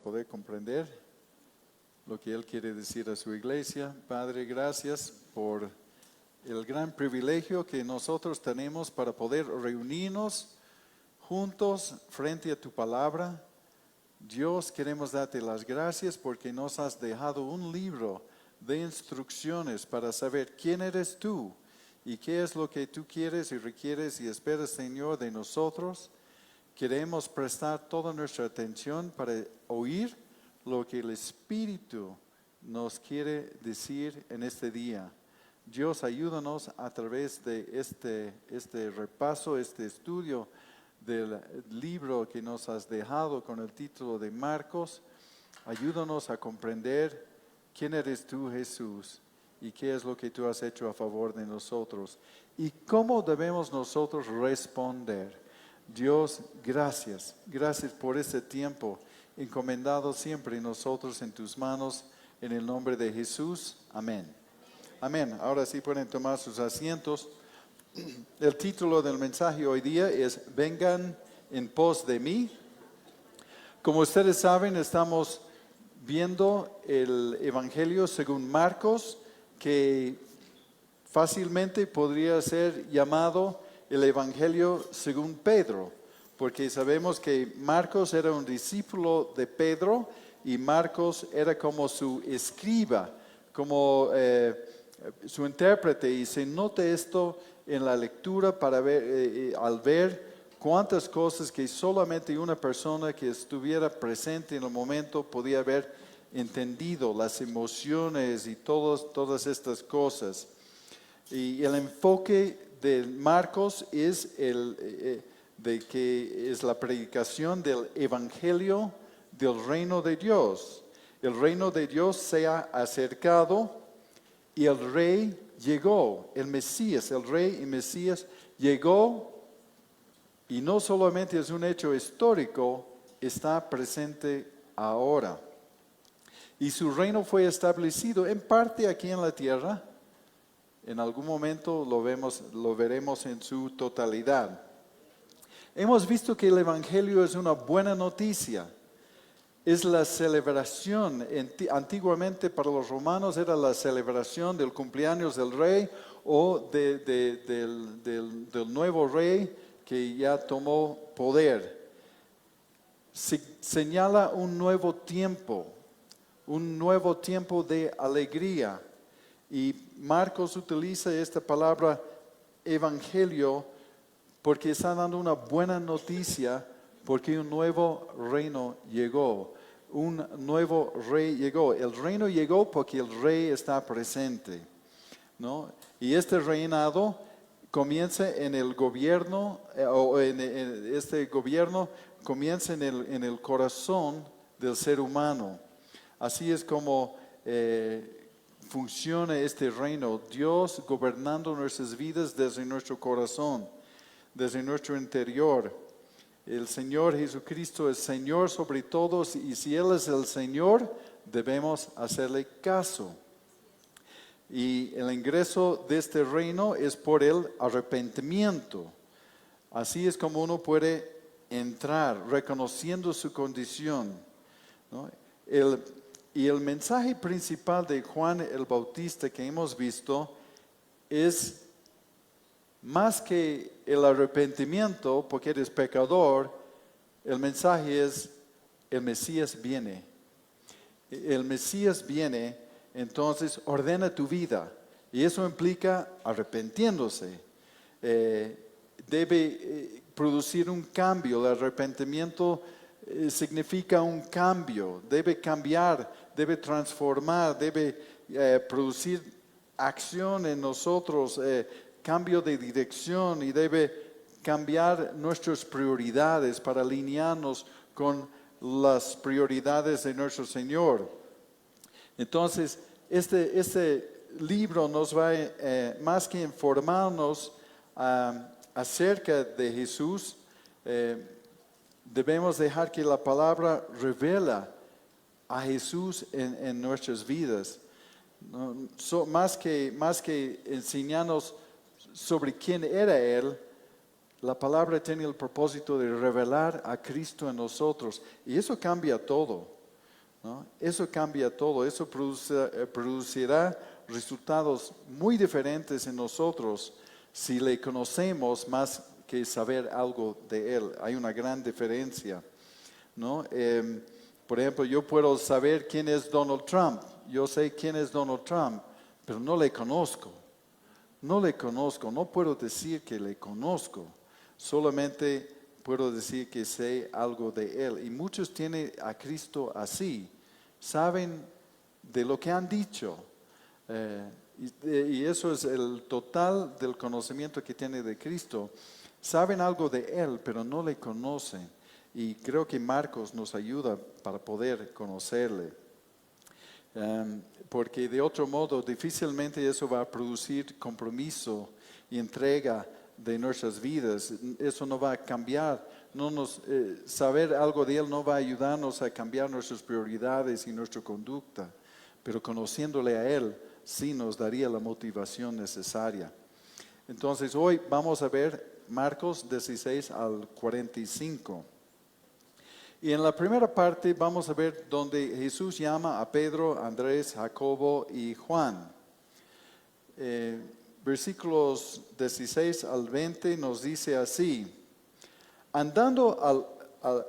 poder comprender lo que Él quiere decir a su iglesia. Padre, gracias por el gran privilegio que nosotros tenemos para poder reunirnos juntos frente a tu palabra. Dios, queremos darte las gracias porque nos has dejado un libro de instrucciones para saber quién eres tú y qué es lo que tú quieres y requieres y esperas, Señor, de nosotros. Queremos prestar toda nuestra atención para oír lo que el Espíritu nos quiere decir en este día. Dios, ayúdanos a través de este repaso, este estudio del libro que nos has dejado con el título de Marcos. Ayúdanos a comprender quién eres tú, Jesús, y qué es lo que tú has hecho a favor de nosotros y cómo debemos nosotros responder. Dios, gracias por este tiempo encomendado siempre nosotros en tus manos, en el nombre de Jesús. Amén. Amén. Ahora sí pueden tomar sus asientos. El título del mensaje hoy día es Vengan en pos de mí. Como ustedes saben, estamos viendo el Evangelio según Marcos, que fácilmente podría ser llamado el Evangelio según Pedro, porque sabemos que Marcos era un discípulo de Pedro y Marcos era como su escriba, como su intérprete, y se nota esto en la lectura para ver, al ver cuántas cosas que solamente una persona que estuviera presente en el momento podía haber entendido, las emociones y todas estas cosas. Y el enfoque de Marcos es de que es la predicación del Evangelio del reino de Dios. El reino de Dios se ha acercado y el rey llegó, el Mesías, el rey y Mesías llegó, y no solamente es un hecho histórico, está presente ahora. Y su reino fue establecido en parte aquí en la tierra. En algún momento lo veremos en su totalidad. Hemos visto que el Evangelio es una buena noticia. Es la celebración. Antiguamente para los romanos era la celebración del cumpleaños del rey o del nuevo rey que ya tomó poder. Señala un nuevo tiempo de alegría. Y Marcos utiliza esta palabra evangelio porque está dando una buena noticia, porque un nuevo reino llegó. Un nuevo rey llegó. El reino llegó porque el rey está presente, ¿no? Y este reinado comienza en el gobierno, este gobierno comienza en el corazón del ser humano. Así es como funciona este reino, Dios gobernando nuestras vidas desde nuestro corazón, desde nuestro interior. El Señor Jesucristo es Señor sobre todos, y si Él es el Señor, debemos hacerle caso. Y el ingreso de este reino es por el arrepentimiento. Así es como uno puede entrar, reconociendo su condición, ¿no? Y el mensaje principal de Juan el Bautista que hemos visto es más que el arrepentimiento, porque eres pecador. El mensaje es: el Mesías viene. El Mesías viene, entonces ordena tu vida. Y eso implica arrepentiéndose. Debe producir un cambio. El arrepentimiento significa un cambio. Debe cambiar, debe transformar, debe producir acción en nosotros, cambio de dirección, y debe cambiar nuestras prioridades para alinearnos con las prioridades de nuestro Señor. Entonces, este libro nos va más que informarnos acerca de Jesús, debemos dejar que la palabra revela a Jesús en nuestras vidas. Más que enseñarnos sobre quién era Él, la palabra tiene el propósito de revelar a Cristo en nosotros. Y eso cambia todo. ¿no? Eso cambia todo, eso producirá resultados muy diferentes en nosotros si le conocemos más que saber algo de Él. Hay una gran diferencia, ¿no? Por ejemplo, yo puedo saber quién es Donald Trump. Yo sé quién es Donald Trump, pero no le conozco. No le conozco, no puedo decir que le conozco. Solamente puedo decir que sé algo de Él. Y muchos tienen a Cristo así. Saben de lo que han dicho. Y eso es el total del conocimiento que tiene de Cristo. Saben algo de Él, pero no le conocen. Y creo que Marcos nos ayuda para poder conocerle. Porque de otro modo difícilmente eso va a producir compromiso y entrega de nuestras vidas. Eso no va a cambiar. Saber algo de Él no va a ayudarnos a cambiar nuestras prioridades y nuestra conducta. Pero conociéndole a Él sí nos daría la motivación necesaria. Entonces hoy vamos a ver Marcos 16 al 45. Y en la primera parte vamos a ver donde Jesús llama a Pedro, Andrés, Jacobo y Juan. Versículos 16 al 20 nos dice así: andando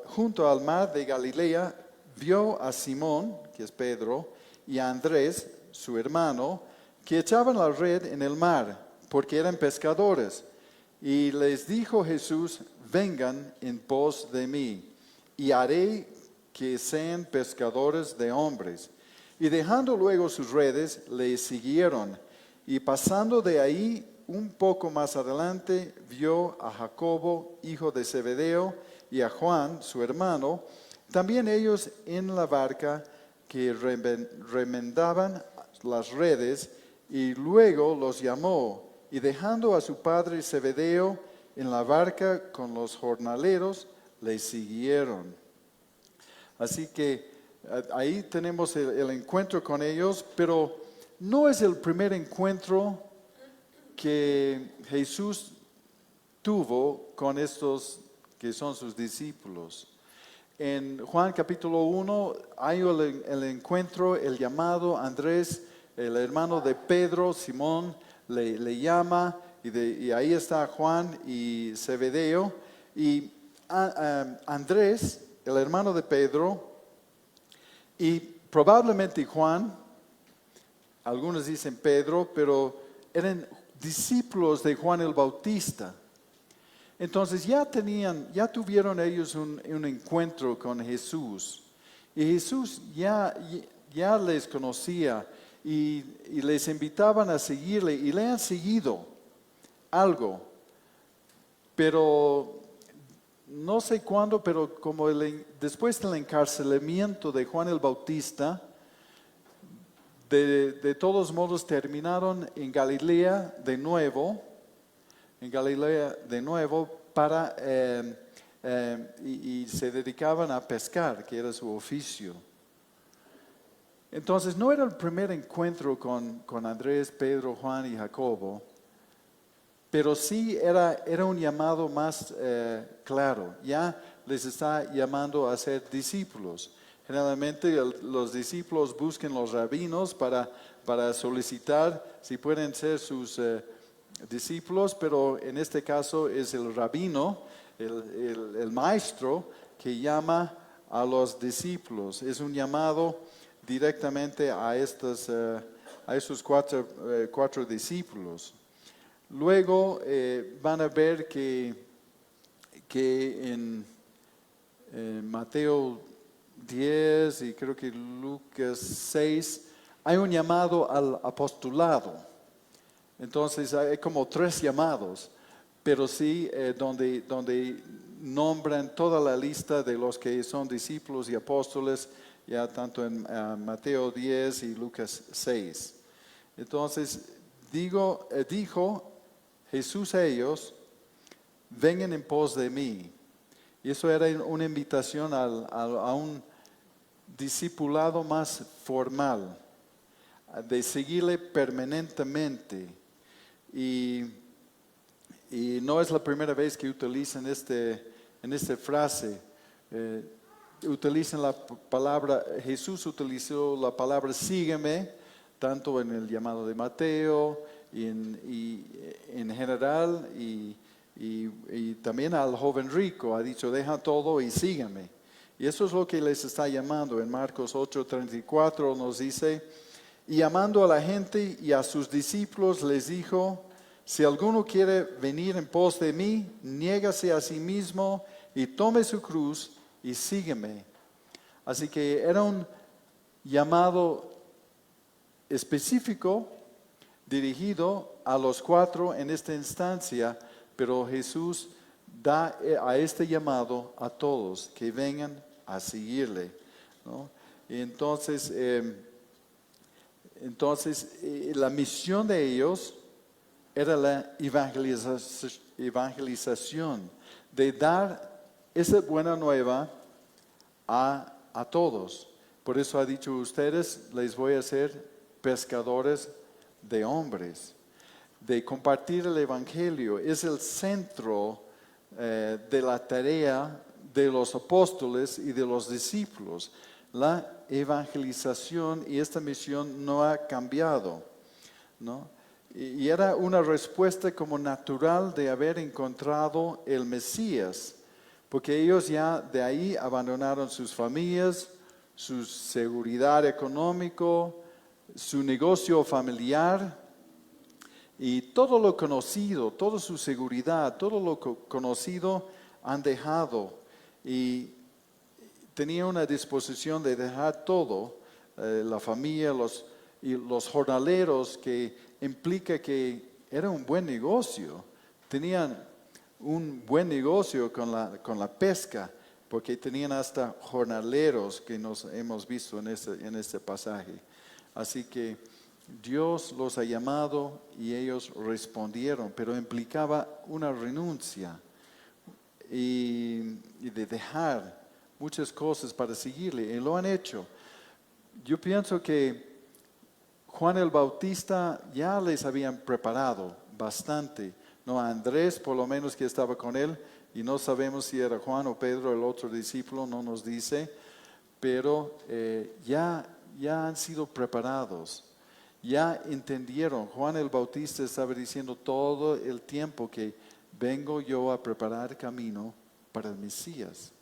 junto al mar de Galilea, vio a Simón, que es Pedro, y a Andrés, su hermano, que echaban la red en el mar, porque eran pescadores. Y les dijo Jesús: vengan en pos de mí, y haré que sean pescadores de hombres. Y dejando luego sus redes, le siguieron. Y pasando de ahí un poco más adelante, vio a Jacobo, hijo de Zebedeo, y a Juan, su hermano, también ellos en la barca, que remendaban las redes, y luego los llamó. Y dejando a su padre Zebedeo en la barca con los jornaleros, le siguieron. Así que ahí tenemos el encuentro con ellos, pero no es el primer encuentro que Jesús tuvo con estos que son sus discípulos. En Juan capítulo 1 hay el encuentro, el llamado. Andrés, el hermano de Pedro, Simón, le llama, y ahí está Juan y Zebedeo. Y Andrés, el hermano de Pedro, y probablemente Juan, algunos dicen Pedro, pero eran discípulos de Juan el Bautista. Entonces ya tuvieron ellos un encuentro con Jesús. Y Jesús ya les conocía y les invitaban a seguirle, y le han seguido algo. Pero no sé cuándo, pero como después del encarcelamiento de Juan el Bautista, de todos modos terminaron en Galilea de nuevo, y se dedicaban a pescar, que era su oficio. Entonces no era el primer encuentro con Andrés, Pedro, Juan y Jacobo, pero sí era un llamado más claro. Ya les está llamando a ser discípulos. Generalmente los discípulos buscan los rabinos para solicitar si pueden ser sus discípulos, pero en este caso es el rabino, el maestro, que llama a los discípulos. Es un llamado directamente a estos cuatro discípulos. Luego van a ver que en Mateo 10 y creo que Lucas 6 hay un llamado al apostolado. Entonces hay como 3 llamados, pero sí donde nombran toda la lista de los que son discípulos y apóstoles, ya tanto en Mateo 10 y Lucas 6. Entonces dijo Jesús a ellos: vengan en pos de mí. Y eso era una invitación a un discipulado más formal, de seguirle permanentemente. Y no es la primera vez que utilizan esta frase. utilizan la palabra, Jesús utilizó la palabra sígueme, tanto en el llamado de Mateo y en general y también al joven rico ha dicho deja todo y sígueme. Y eso es lo que les está llamando. En Marcos 8:34 nos dice, y llamando a la gente y a sus discípulos les dijo, si alguno quiere venir en pos de mí, niégase a sí mismo y tome su cruz y sígueme. Así que era un llamado específico dirigido a los 4 en esta instancia, pero Jesús da a este llamado a todos que vengan a seguirle, ¿no? Y entonces, la misión de ellos era la evangelización, de dar esa buena nueva a todos. Por eso ha dicho ustedes, les voy a hacer pescadores de hombres, de compartir el evangelio. Es el centro de la tarea de los apóstoles y de los discípulos. La evangelización y esta misión no ha cambiado, ¿no? Y era una respuesta como natural de haber encontrado el Mesías, porque ellos ya de ahí abandonaron sus familias, su seguridad económica, su negocio familiar y todo lo conocido, toda su seguridad, todo lo conocido han dejado y tenían una disposición de dejar todo, la familia, los jornaleros, que implica que era un buen negocio. Tenían un buen negocio con la pesca, porque tenían hasta jornaleros que nos hemos visto en este pasaje. Así que Dios los ha llamado y ellos respondieron, pero implicaba una renuncia y de dejar muchas cosas para seguirle, y lo han hecho. Yo pienso que Juan el Bautista ya les habían preparado bastante, no a Andrés por lo menos, que estaba con él, y no sabemos si era Juan o Pedro el otro discípulo, no nos dice, pero ya han sido preparados, ya entendieron. Juan el Bautista estaba diciendo todo el tiempo que vengo yo a preparar camino para el Mesías,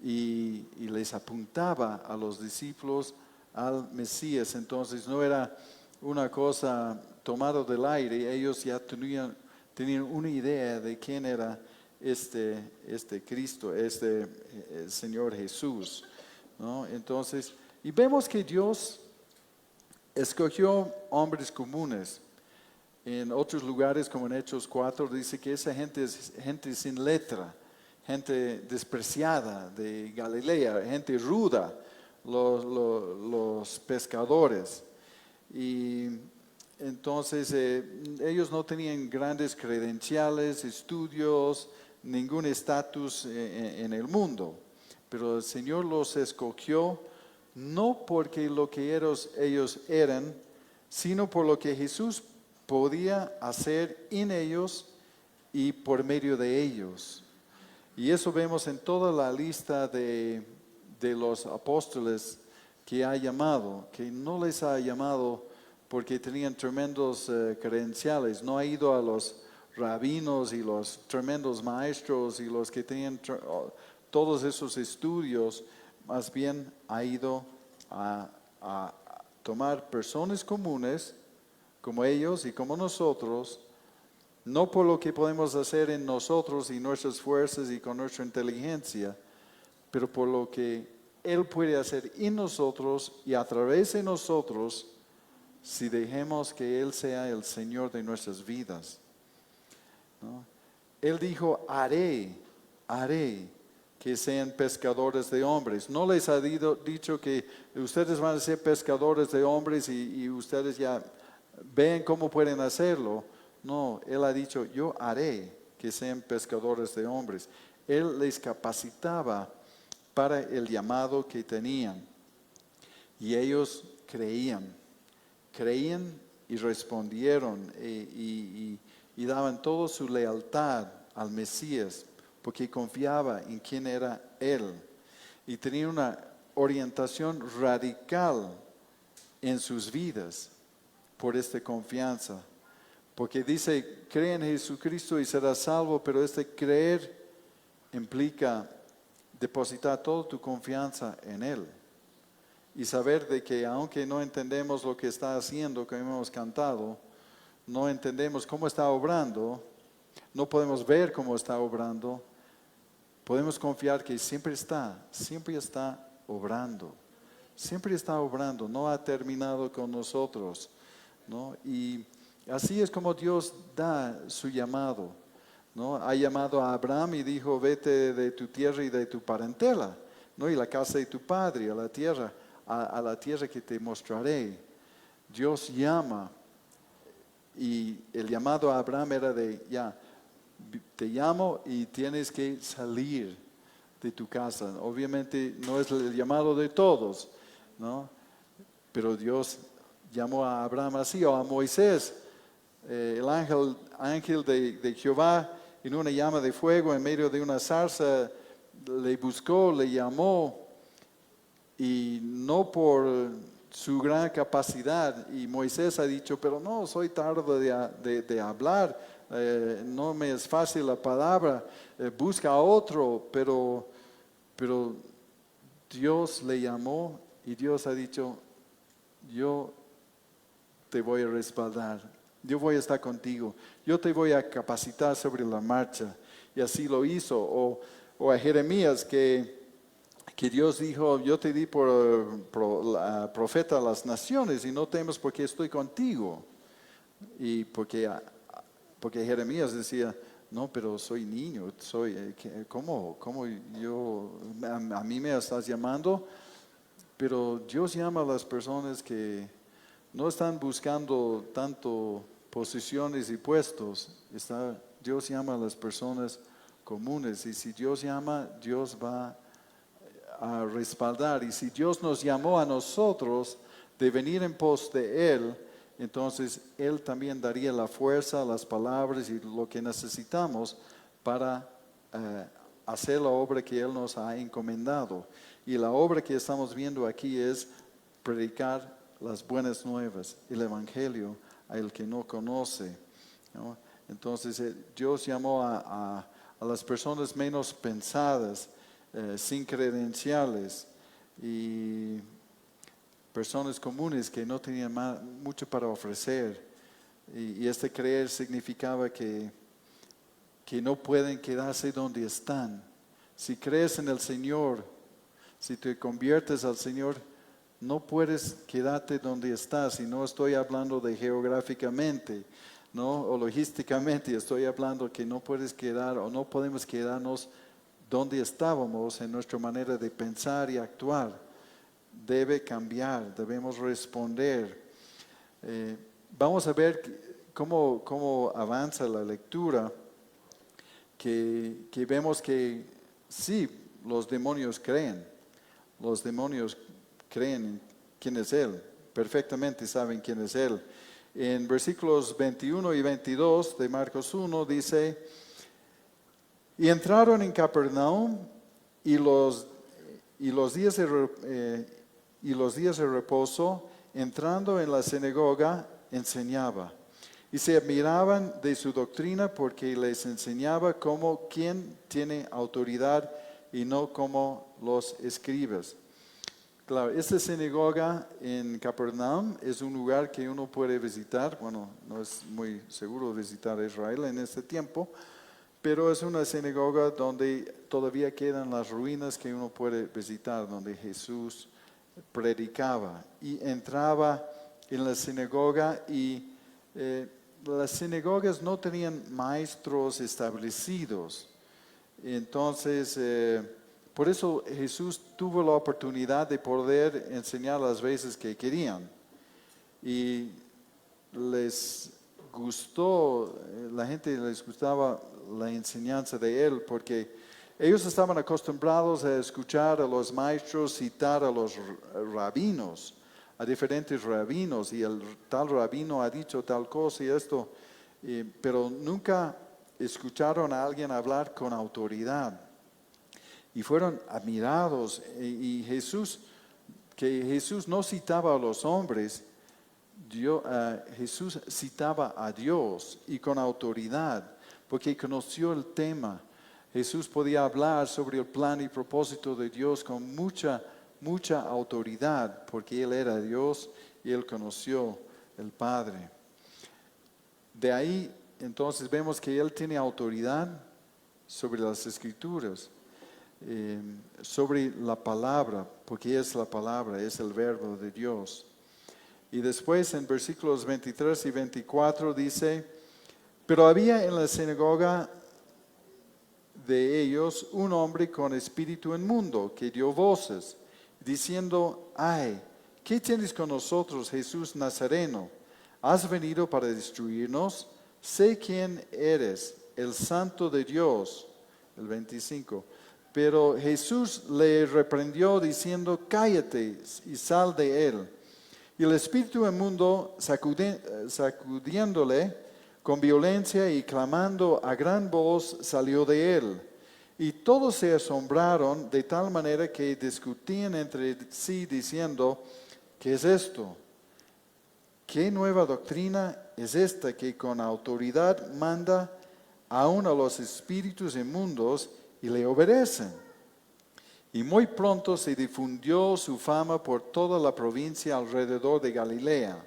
y les apuntaba a los discípulos al Mesías. Entonces no era una cosa tomada del aire, ellos ya tenían una idea de quién era este Cristo, el Señor Jesús, ¿no? Entonces, y vemos que Dios escogió hombres comunes. En otros lugares, como en Hechos 4, dice que esa gente es gente sin letra, gente despreciada de Galilea, gente ruda, los pescadores. Y entonces ellos no tenían grandes credenciales, estudios, ningún estatus en el mundo. Pero el Señor los escogió no porque lo que ellos eran, sino por lo que Jesús podía hacer en ellos y por medio de ellos. Y eso vemos en toda la lista de los apóstoles que ha llamado, que no les ha llamado porque tenían tremendos credenciales, no ha ido a los rabinos y los tremendos maestros y los que tenían todos esos estudios, más bien ha ido a tomar personas comunes como ellos y como nosotros, no por lo que podemos hacer en nosotros y nuestras fuerzas y con nuestra inteligencia, pero por lo que Él puede hacer en nosotros y a través de nosotros, si dejemos que Él sea el Señor de nuestras vidas, ¿no? Él dijo, haré que sean pescadores de hombres. No les ha dicho que ustedes van a ser pescadores de hombres y ustedes ya ven cómo pueden hacerlo. No, Él ha dicho, yo haré que sean pescadores de hombres. Él les capacitaba para el llamado que tenían. Y ellos creían y respondieron y daban toda su lealtad al Mesías, porque confiaba en quién era Él. y tenían una orientación radical en sus vidas por esta confianza. Porque dice, cree en Jesucristo y serás salvo, pero este creer implica depositar toda tu confianza en Él. Y saber de que aunque no entendemos lo que está haciendo, como hemos cantado, no entendemos cómo está obrando, no podemos ver cómo está obrando, podemos confiar que siempre está obrando. Siempre está obrando, no ha terminado con nosotros, ¿no? Y así es como Dios da su llamado, ¿no? Ha llamado a Abraham y dijo, vete de tu tierra y de tu parentela, ¿no? Y la casa de tu padre, a la tierra, a la tierra que te mostraré. Dios llama, y el llamado a Abraham era de, ya, te llamo y tienes que salir de tu casa. Obviamente no es el llamado de todos, ¿no? Pero Dios llamó a Abraham así, o a Moisés, el ángel de Jehová en una llama de fuego en medio de una zarza le buscó, le llamó, y no por su gran capacidad. Y Moisés ha dicho, pero no, soy tardo de hablar, no me es fácil la palabra, busca a otro, pero Dios le llamó y Dios ha dicho, yo te voy a respaldar, yo voy a estar contigo, yo te voy a capacitar sobre la marcha. Y así lo hizo. O a Jeremías que Dios dijo, yo te di por profeta a las naciones y no temas porque estoy contigo. Y porque Jeremías decía, no, pero soy niño, ¿cómo a mí me estás llamando? Pero Dios llama a las personas que no están buscando tanto posiciones y puestos. Dios llama a las personas comunes, y si Dios llama, Dios va a respaldar. Y si Dios nos llamó a nosotros de venir en pos de Él, entonces Él también daría la fuerza, las palabras y lo que necesitamos para hacer la obra que Él nos ha encomendado. Y la obra que estamos viendo aquí es predicar las buenas nuevas, el Evangelio a el que no conoce, ¿no? Entonces Dios llamó a las personas menos pensadas, sin credenciales, y personas comunes que no tenían mucho para ofrecer. Y este creer significaba que no pueden quedarse donde están. Si crees en el Señor, si te conviertes al Señor, no puedes quedarte donde estás. Y no estoy hablando de geográficamente, ¿no? O logísticamente, estoy hablando que no puedes quedar o no podemos quedarnos donde estábamos en nuestra manera de pensar y actuar. Debe cambiar, debemos responder. Vamos a ver cómo avanza la lectura, que vemos que sí, los demonios creen en quién es Él, perfectamente saben quién es Él. En versículos 21 y 22 de Marcos 1 dice, y entraron en Capernaum, y los días de reposo, entrando en la sinagoga, enseñaba. Y se admiraban de su doctrina, porque les enseñaba como quien tiene autoridad y no como los escribas. Claro, esta sinagoga en Capernaum es un lugar que uno puede visitar. Bueno, no es muy seguro visitar Israel en este tiempo, pero es una sinagoga donde todavía quedan las ruinas que uno puede visitar, donde Jesús predicaba. Y entraba en la sinagoga, y las sinagogas no tenían maestros establecidos. Entonces, por eso Jesús tuvo la oportunidad de poder enseñar las veces que querían. Y les gustó, la gente les gustaba la enseñanza de Él, porque ellos estaban acostumbrados a escuchar a los maestros citar a los rabinos, a diferentes rabinos, y el tal rabino ha dicho tal cosa y esto, pero nunca escucharon a alguien hablar con autoridad. y fueron admirados. Y que Jesús no citaba a los hombres, Jesús citaba a Dios y con autoridad, porque conoció el tema. Jesús podía hablar sobre el plan y propósito de Dios con mucha autoridad, porque Él era Dios y Él conoció el Padre. De ahí entonces vemos que Él tiene autoridad sobre las Escrituras, sobre la palabra, porque es la palabra, es el verbo de Dios. Y después en versículos 23 y 24 dice, pero había en la sinagoga de ellos un hombre con espíritu inmundo que dio voces, diciendo, ay, ¿qué tienes con nosotros, Jesús Nazareno? ¿Has venido para destruirnos? Sé quién eres, el Santo de Dios. El 25. Pero Jesús le reprendió diciendo, cállate y sal de él. Y el espíritu inmundo, sacudiéndole con violencia y clamando a gran voz, salió de él. Y todos se asombraron de tal manera que discutían entre sí diciendo, ¿qué es esto? ¿Qué nueva doctrina es esta que con autoridad manda aún a los espíritus inmundos y le obedecen? Y muy pronto se difundió su fama por toda la provincia alrededor de Galilea.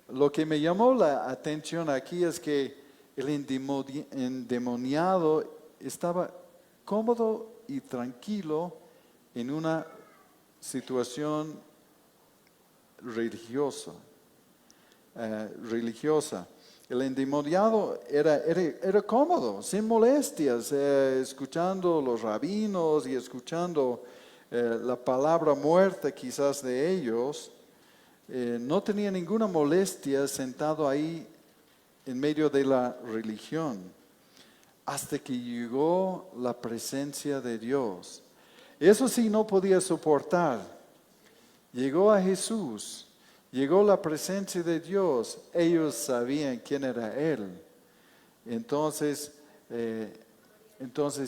Lo que me llamó la atención aquí es que el endemoniado estaba cómodo y tranquilo en una situación religiosa. El endemoniado era cómodo, sin molestias, escuchando los rabinos y escuchando la palabra muerta quizás de ellos. No tenía ninguna molestia sentado ahí en medio de la religión, hasta que llegó la presencia de Dios. Eso sí no podía soportar. Llegó a Jesús. Llegó la presencia de Dios, ellos sabían quién era Él. Entonces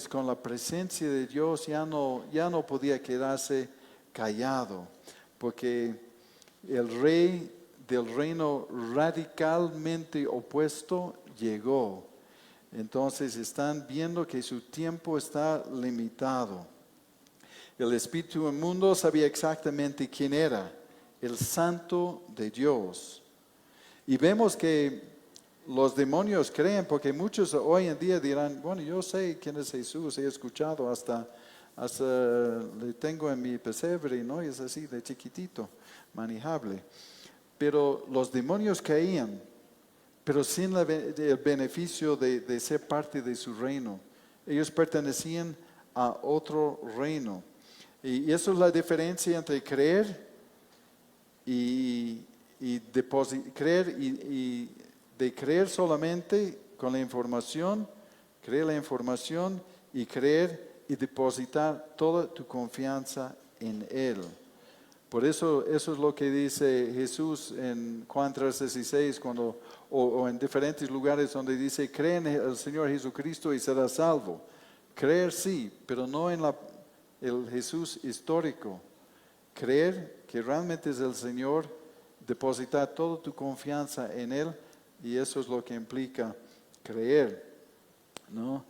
con la presencia de Dios ya no podía quedarse callado, porque el rey del reino radicalmente opuesto llegó. Entonces están viendo que su tiempo está limitado. El espíritu inmundo sabía exactamente quién era. El Santo de Dios. Y vemos que los demonios creen, porque muchos hoy en día dirán, bueno, yo sé quién es Jesús, he escuchado, hasta le tengo en mi pesebre, ¿no? Y es así de chiquitito, manejable. Pero los demonios caían, pero sin el beneficio de ser parte de su reino. Ellos pertenecían a otro reino. Y eso es la diferencia entre creer y creer solamente con la información, creer la información y creer y depositar toda tu confianza en Él. Por eso es lo que dice Jesús en Juan 3:16, o en diferentes lugares donde dice, cree en el Señor Jesucristo y serás salvo. Creer sí, pero no en el Jesús histórico. Creer que realmente es el Señor, depositar toda tu confianza en Él, y eso es lo que implica creer, ¿no?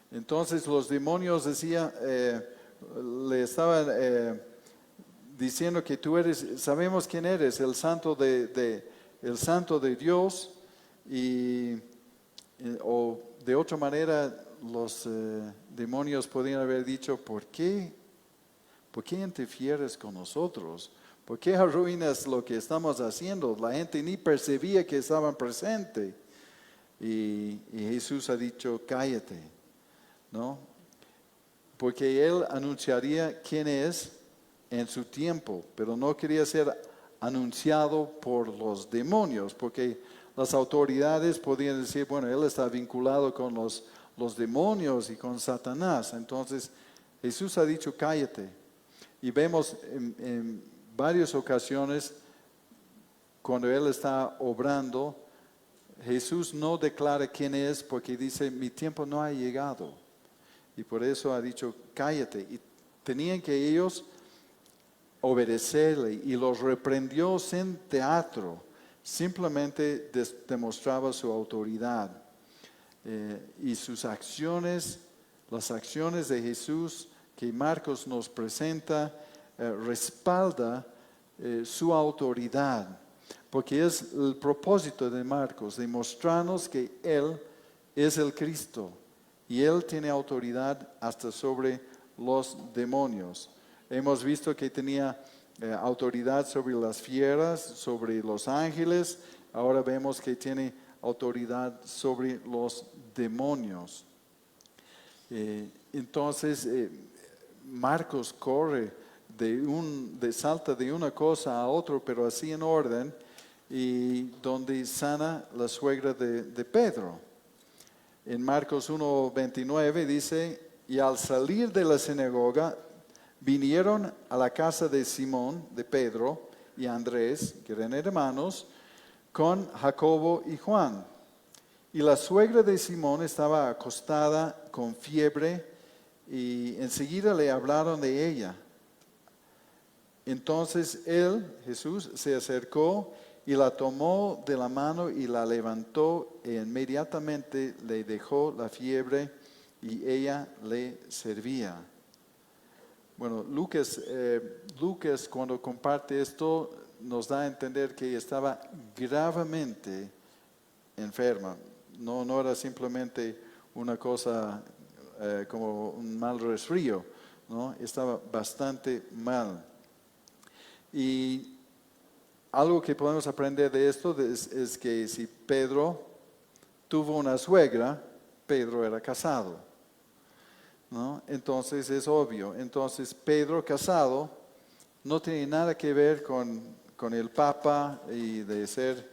Entonces los demonios le estaban diciendo que tú eres, sabemos quién eres, el santo el santo de Dios, o de otra manera los demonios podrían haber dicho, ¿por qué interfieres con nosotros? ¿Por qué arruinas lo que estamos haciendo? La gente ni percibía que estaban presentes. Y Jesús ha dicho, cállate, ¿no? Porque Él anunciaría quién es en su tiempo, pero no quería ser anunciado por los demonios, porque las autoridades podían decir, bueno, Él está vinculado con los demonios y con Satanás. Entonces Jesús ha dicho, cállate. Y vemos en varias ocasiones cuando Él está obrando, Jesús no declara quién es porque dice, mi tiempo no ha llegado. Y por eso ha dicho, cállate. Y tenían que ellos obedecerle y los reprendió sin teatro. Simplemente demostraba su autoridad. Y sus acciones, las acciones de Jesús que Marcos nos presenta, respalda su autoridad. Porque es el propósito de Marcos, demostrarnos que Él es el Cristo y Él tiene autoridad hasta sobre los demonios. Hemos visto que tenía autoridad sobre las fieras, sobre los ángeles. Ahora vemos que tiene autoridad sobre los demonios. Entonces, Marcos corre salta de una cosa a otra, pero así en orden, y donde sana la suegra de Pedro. En Marcos 1:29 dice, y al salir de la sinagoga, vinieron a la casa de Simón, de Pedro y Andrés, que eran hermanos, con Jacobo y Juan. Y la suegra de Simón estaba acostada con fiebre y enseguida le hablaron de ella. Entonces él, Jesús, se acercó y la tomó de la mano y la levantó e inmediatamente le dejó la fiebre y ella le servía. Bueno, Lucas cuando comparte esto nos da a entender que estaba gravemente enferma. No era simplemente una cosa como un mal resfrío, ¿no? Estaba bastante mal. Y algo que podemos aprender de esto es que si Pedro tuvo una suegra, Pedro era casado, ¿no? Entonces es obvio. Entonces Pedro casado no tiene nada que ver con el Papa y de ser,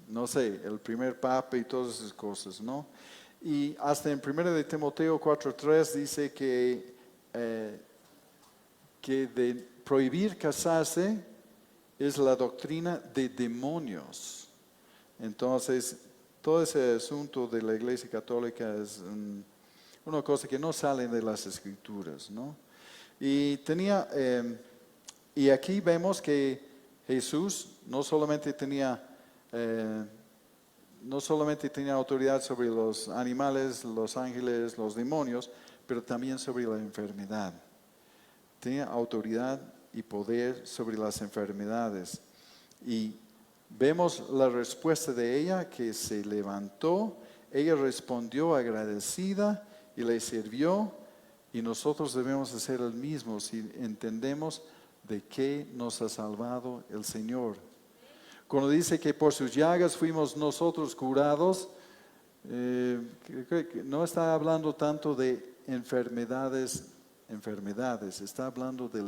no sé, el primer Papa y todas esas cosas, ¿no? Y hasta en 1 de Timoteo 4:3 dice que de prohibir casarse es la doctrina de demonios. Entonces, todo ese asunto de la Iglesia Católica es una cosa que no sale de las Escrituras, ¿no? Y aquí vemos que Jesús no solamente tenía autoridad sobre los animales, los ángeles, los demonios, pero también sobre la enfermedad. Tenía autoridad y poder sobre las enfermedades. Y vemos la respuesta de ella, que se levantó, ella respondió agradecida y le sirvió, y nosotros debemos hacer el mismo si entendemos de qué nos ha salvado el Señor. Cuando dice que por sus llagas fuimos nosotros curados, no está hablando tanto de enfermedades, está hablando de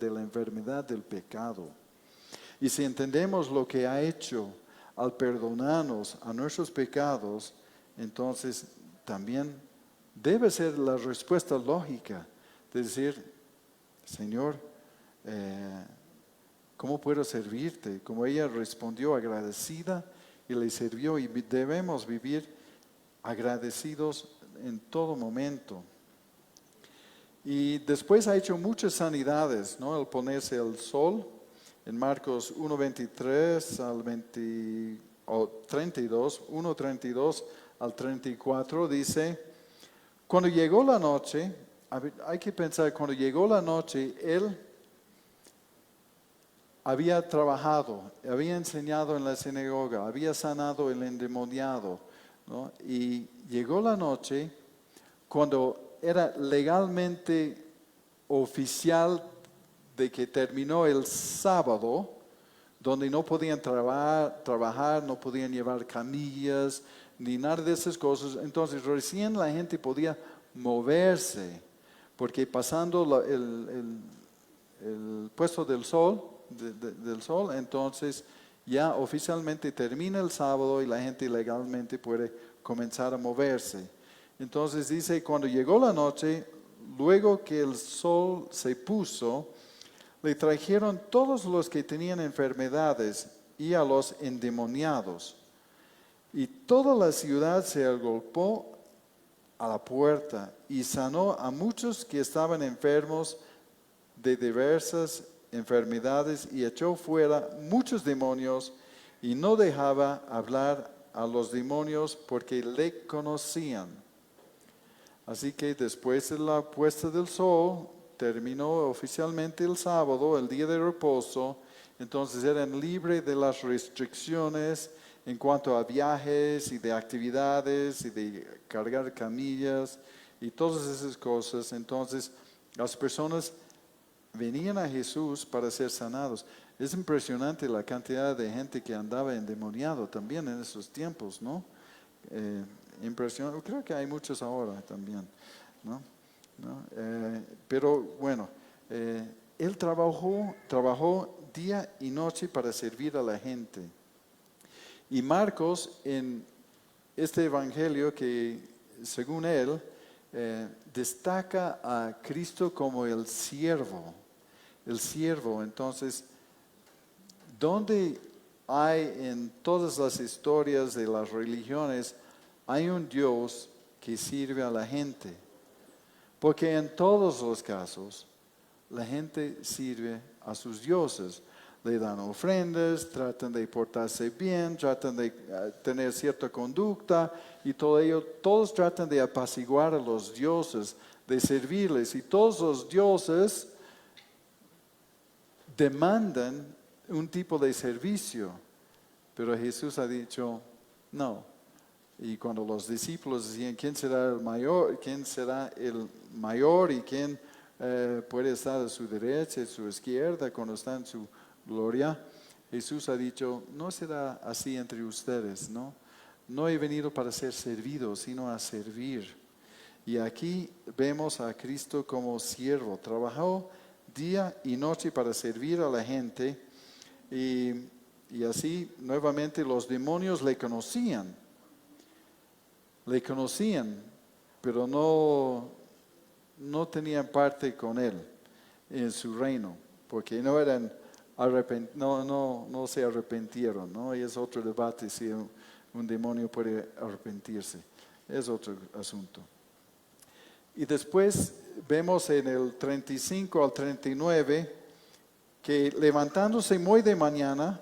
la enfermedad del pecado. Y si entendemos lo que ha hecho al perdonarnos a nuestros pecados, entonces también debe ser la respuesta lógica de decir, Señor, ¿cómo puedo servirte? Como ella respondió agradecida y le sirvió, y debemos vivir agradecidos en todo momento. Y después ha hecho muchas sanidades, ¿no? Al ponerse el sol, en Marcos 1:23 al 32, 1:32 al 34, dice, cuando llegó la noche, hay que pensar, cuando llegó la noche, él había trabajado, había enseñado en la sinagoga, había sanado el endemoniado, ¿no? Y llegó la noche cuando era legalmente oficial de que terminó el sábado, donde no podían trabajar, no podían llevar camillas, ni nada de esas cosas. Entonces recién la gente podía moverse, porque pasando el puesto del sol, entonces ya oficialmente termina el sábado y la gente legalmente puede comenzar a moverse. Entonces dice, cuando llegó la noche, luego que el sol se puso, le trajeron todos los que tenían enfermedades y a los endemoniados. Y toda la ciudad se agolpó a la puerta y sanó a muchos que estaban enfermos de diversas enfermedades y echó fuera muchos demonios y no dejaba hablar a los demonios porque le conocían. Así que después de la puesta del sol, terminó oficialmente el sábado, el día de reposo. Entonces eran libres de las restricciones en cuanto a viajes y de actividades y de cargar camillas y todas esas cosas. Entonces las personas venían a Jesús para ser sanados. Es impresionante la cantidad de gente que andaba endemoniado también en esos tiempos, ¿no? Impresionante. Creo que hay muchos ahora también, ¿no? Pero bueno, él trabajó día y noche para servir a la gente. Y Marcos, en este evangelio que según él destaca a Cristo como el siervo. El siervo. Entonces, ¿dónde hay en todas las historias de las religiones, hay un Dios que sirve a la gente? Porque en todos los casos, la gente sirve a sus dioses. Le dan ofrendas, tratan de portarse bien, tratan de tener cierta conducta y todo ello. Todos tratan de apaciguar a los dioses, de servirles. Y todos los dioses demandan un tipo de servicio. Pero Jesús ha dicho, no. Y cuando los discípulos decían, ¿quién será el mayor? ¿Quién será el mayor y quién puede estar a su derecha y a su izquierda cuando está en su gloria? Jesús ha dicho, no será así entre ustedes, ¿no? No he venido para ser servido, sino a servir. Y aquí vemos a Cristo como siervo. Trabajó día y noche para servir a la gente y así nuevamente los demonios le conocían. Le conocían, pero no tenían parte con él en su reino, porque no eran no se arrepintieron, ¿no? Y es otro debate si un demonio puede arrepentirse, es otro asunto. Y después vemos en el 35 al 39 que levantándose muy de mañana,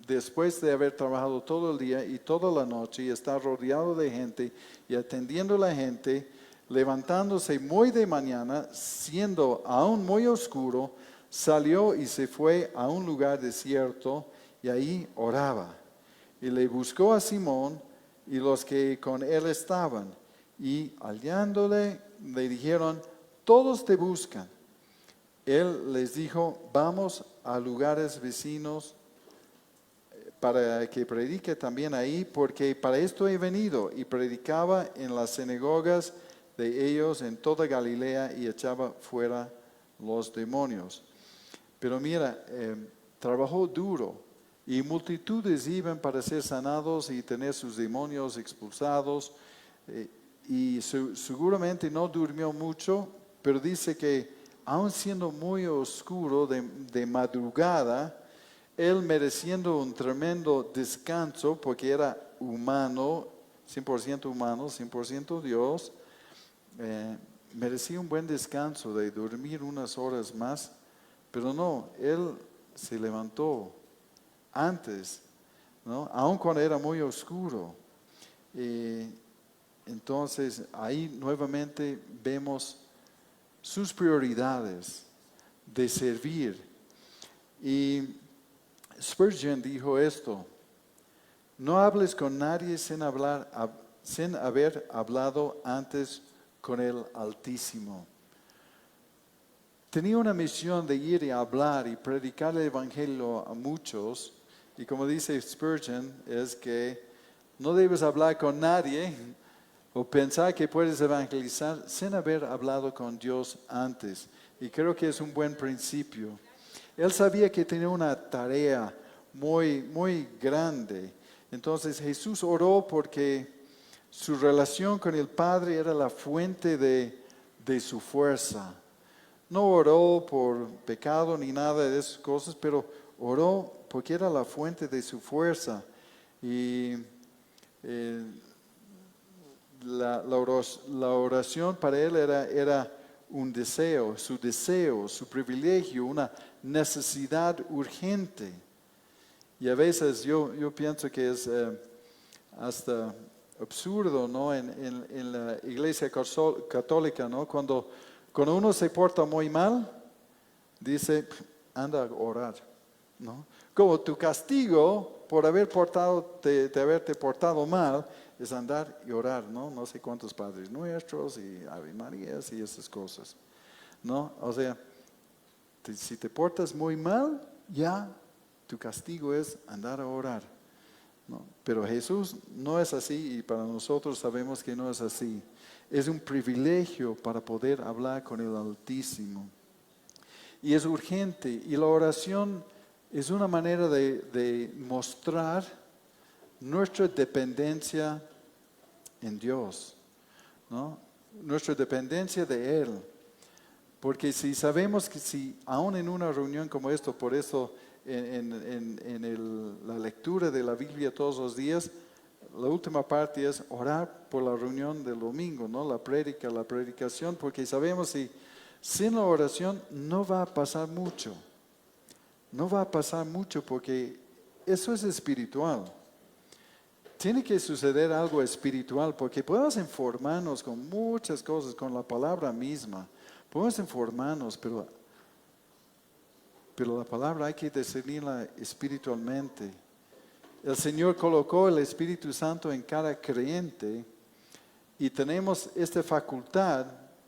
después de haber trabajado todo el día y toda la noche y estar rodeado de gente y atendiendo a la gente, levantándose muy de mañana, siendo aún muy oscuro, salió y se fue a un lugar desierto y ahí oraba. Y le buscó a Simón y los que con él estaban. Y hallándole, le dijeron, todos te buscan. Él les dijo, vamos a lugares vecinos para que predique también ahí, porque para esto he venido. Y predicaba en las sinagogas de ellos en toda Galilea y echaba fuera los demonios. Pero mira, trabajó duro y multitudes iban para ser sanados y tener sus demonios expulsados. Y seguramente no durmió mucho, pero dice que aun siendo muy oscuro de madrugada, él mereciendo un tremendo descanso porque era humano, 100% humano, 100% Dios, merecía un buen descanso de dormir unas horas más, pero no, él se levantó antes, ¿no? Aun cuando era muy oscuro. Entonces ahí nuevamente vemos sus prioridades de servir. Y Spurgeon dijo esto: no hables con nadie sin haber hablado antes con el Altísimo. Tenía una misión de ir y hablar y predicar el Evangelio a muchos. Y como dice Spurgeon, es que no debes hablar con nadie o pensar que puedes evangelizar sin haber hablado con Dios antes. Y creo que es un buen principio. Él sabía que tenía una tarea muy, muy grande. Entonces Jesús oró porque su relación con el Padre era la fuente de su fuerza. No oró por pecado ni nada de esas cosas, pero oró porque era la fuente de su fuerza. Y Eh, la oración para él era un deseo, su privilegio, una necesidad urgente. Y a veces yo pienso que es hasta absurdo, ¿no? En la iglesia católica, ¿no? Cuando uno se porta muy mal, dice, anda a orar, ¿no? Como tu castigo por haberte portado mal es andar y orar, ¿no? No sé cuántos Padres Nuestros y Ave Marías y esas cosas, ¿no? O sea, si te portas muy mal, ya tu castigo es andar a orar, ¿no? Pero Jesús no es así y para nosotros sabemos que no es así. Es un privilegio para poder hablar con el Altísimo. Y es urgente. Y la oración es una manera de mostrar nuestra dependencia en Dios, ¿no? Nuestra dependencia de Él. Porque si sabemos que si aún en una reunión como esto, por eso la lectura de la Biblia todos los días, la última parte es orar por la reunión del domingo, ¿no? La predicación, porque sabemos si sin la oración no va a pasar mucho. No va a pasar mucho porque eso es espiritual. Tiene que suceder algo espiritual porque podemos informarnos con muchas cosas, con la palabra misma. Podemos informarnos, pero la palabra hay que discernirla espiritualmente. El Señor colocó el Espíritu Santo en cada creyente y tenemos esta facultad,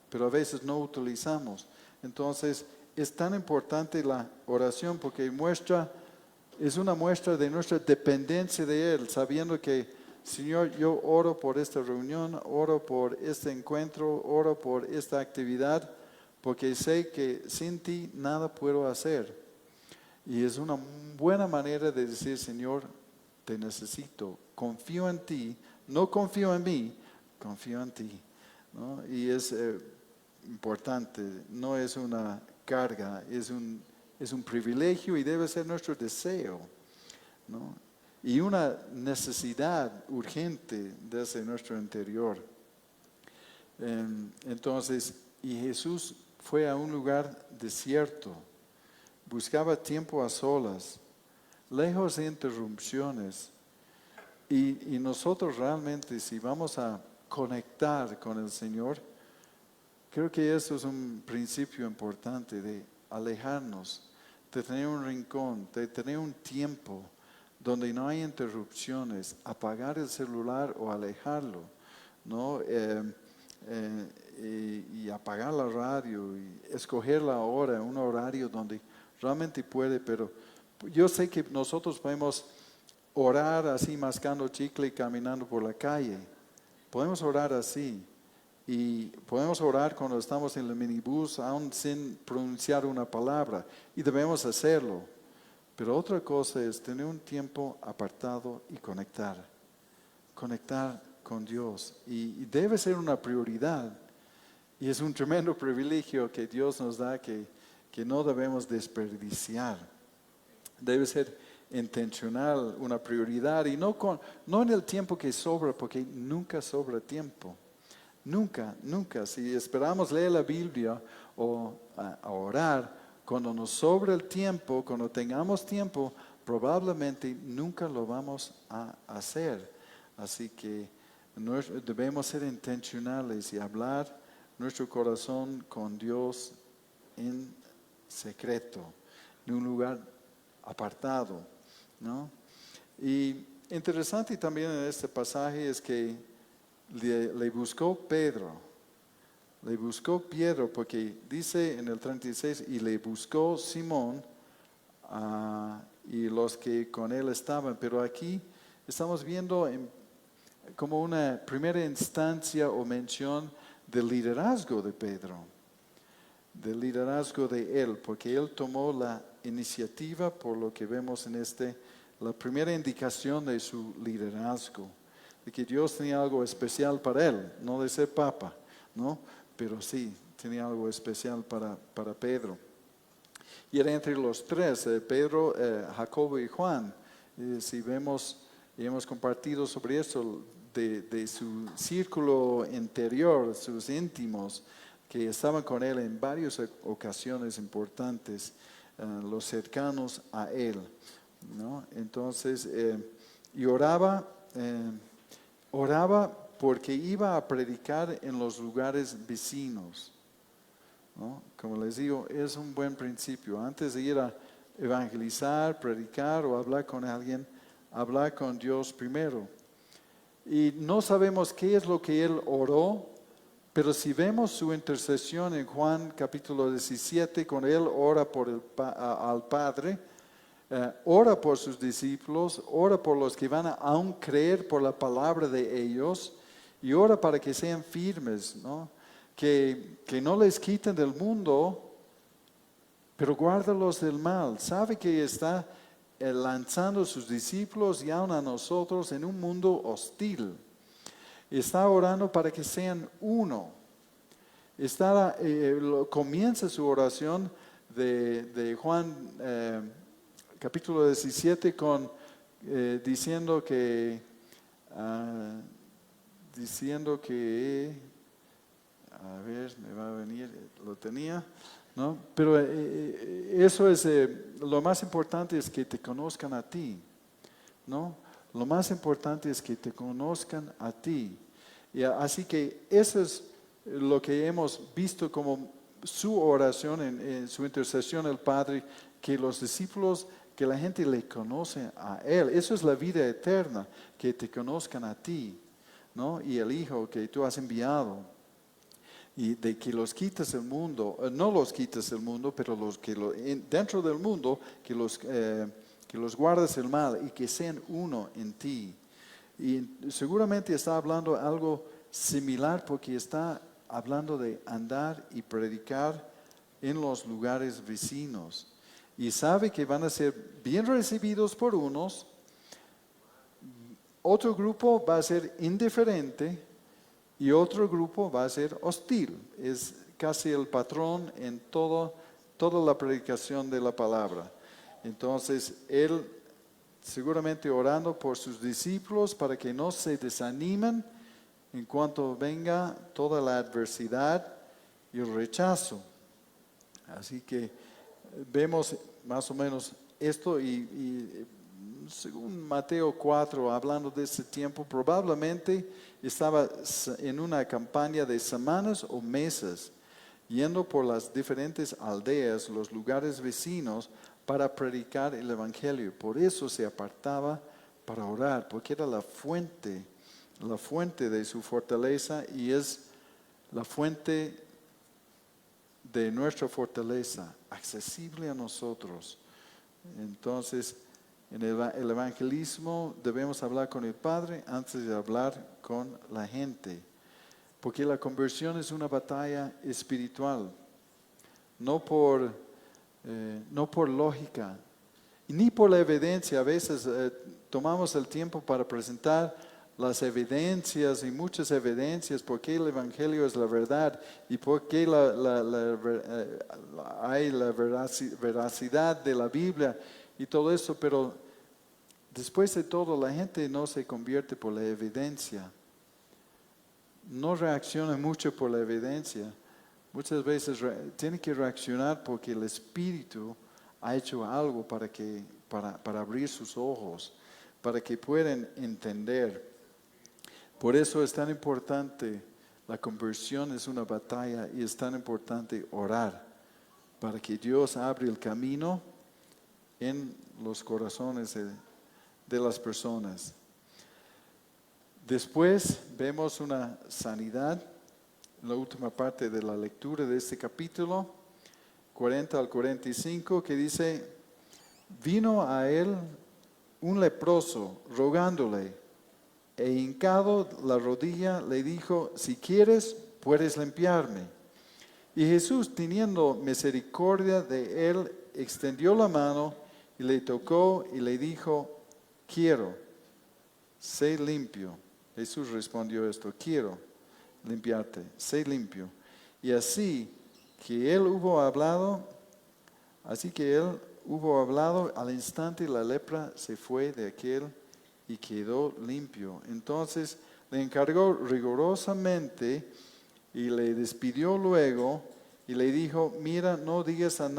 pero a veces no utilizamos. Entonces, es tan importante la oración porque es una muestra de nuestra dependencia de Él, sabiendo que, Señor, yo oro por esta reunión, oro por este encuentro, oro por esta actividad, porque sé que sin ti nada puedo hacer. Y es una buena manera de decir, Señor, te necesito, confío en ti, no confío en mí, confío en ti, ¿no? Y es importante, no es una carga, es un privilegio y debe ser nuestro deseo, ¿no? Y una necesidad urgente desde nuestro interior. Entonces, y Jesús fue a un lugar desierto, buscaba tiempo a solas, lejos de interrupciones. Y nosotros realmente, si vamos a conectar con el Señor, creo que eso es un principio importante de alejarnos, de tener un rincón, de tener un tiempo donde no hay interrupciones, apagar el celular o alejarlo, ¿no? Y apagar la radio y escoger la hora, un horario donde realmente puede, pero yo sé que nosotros podemos orar así mascando chicle y caminando por la calle. Podemos orar así. Y podemos orar cuando estamos en el minibús, aún sin pronunciar una palabra. Y debemos hacerlo. Pero otra cosa es tener un tiempo apartado y conectar. Conectar con Dios. Y debe ser una prioridad. Y es un tremendo privilegio que Dios nos da que no debemos desperdiciar. Debe ser intencional, una prioridad. Y no en el tiempo que sobra, porque nunca sobra tiempo. Nunca, nunca. Si esperamos leer la Biblia o a orar, cuando nos sobra el tiempo, cuando tengamos tiempo, probablemente nunca lo vamos a hacer. Así que debemos ser intencionales y hablar nuestro corazón con Dios en secreto, en un lugar apartado, ¿no? Y interesante también en este pasaje es que le buscó Pedro porque dice en el 36, y le buscó Simón y los que con él estaban, pero aquí estamos viendo como una primera instancia o mención del liderazgo de Pedro, del liderazgo de él, porque él tomó la iniciativa, por lo que vemos en la primera indicación de su liderazgo, de que Dios tenía algo especial para él, no de ser papa, ¿no? Pero sí, tenía algo especial para Pedro. Y era entre los tres, Pedro, Jacobo y Juan. Si vemos Y hemos compartido sobre eso de su círculo interior, sus íntimos, que estaban con él en varias ocasiones importantes, los cercanos a él, ¿no? Entonces, y oraba porque iba a predicar en los lugares vecinos, ¿no? Como les digo, es un buen principio. Antes de ir a evangelizar, predicar o hablar con alguien, hablar con Dios primero. Y no sabemos qué es lo que él oró, pero si vemos su intercesión en Juan capítulo 17, cuando él ora por al Padre, ora por sus discípulos, ora por los que van a aún creer por la palabra de ellos y ora para que sean firmes, ¿no? Que no les quiten del mundo, pero guárdalos del mal. Sabe que está lanzando a sus discípulos y aún a nosotros en un mundo hostil. Está orando para que sean uno. Comienza su oración de Juan capítulo 17 diciendo que a ver, me va a venir, lo tenía, ¿no? Pero eso es, lo más importante es que te conozcan a ti, ¿no? Lo más importante es que te conozcan a ti. Y así que eso es lo que hemos visto como su oración, en su intercesión al Padre, que los discípulos, que la gente le conoce a Él. Eso es la vida eterna, que te conozcan a ti, ¿no? Y el Hijo que tú has enviado. Y de que los quitas del mundo, no los quitas del mundo, pero dentro del mundo, que los guardas del mal y que sean uno en ti. Y seguramente está hablando algo similar porque está hablando de andar y predicar en los lugares vecinos. Y sabe que van a ser bien recibidos por unos, otro grupo va a ser indiferente y otro grupo va a ser hostil. Es casi el patrón en toda la predicación de la palabra. Entonces, él seguramente orando por sus discípulos para que no se desanimen en cuanto venga toda la adversidad y el rechazo. Así que vemos más o menos esto y según Mateo 4, hablando de ese tiempo, probablemente estaba en una campaña de semanas o meses, yendo por las diferentes aldeas, los lugares vecinos, para predicar el Evangelio. Por eso se apartaba para orar, porque era la fuente de su fortaleza y es la fuente de nuestra fortaleza, accesible a nosotros. Entonces, en el evangelismo debemos hablar con el Padre antes de hablar con la gente, porque la conversión es una batalla espiritual, no por lógica, ni por la evidencia. A veces tomamos el tiempo para presentar las evidencias y muchas evidencias, por qué el Evangelio es la verdad y por qué hay la veracidad de la Biblia y todo eso, pero después de todo la gente no se convierte por la evidencia, no reacciona mucho por la evidencia. Muchas veces tiene que reaccionar porque el Espíritu ha hecho algo para abrir sus ojos, para que puedan entender. Por eso es tan importante, la conversión es una batalla y es tan importante orar para que Dios abra el camino en los corazones de las personas. Después vemos una sanidad, en la última parte de la lectura de este capítulo, 40 al 45, que dice, vino a él un leproso rogándole, e hincado la rodilla le dijo, si quieres, puedes limpiarme. Y Jesús, teniendo misericordia de él, extendió la mano y le tocó y le dijo, quiero, sé limpio. Jesús respondió esto, quiero limpiarte, sé limpio. Y así que él hubo hablado, al instante la lepra se fue de aquel y quedó limpio. Entonces le encargó rigurosamente y le despidió luego y le dijo, mira, no digas a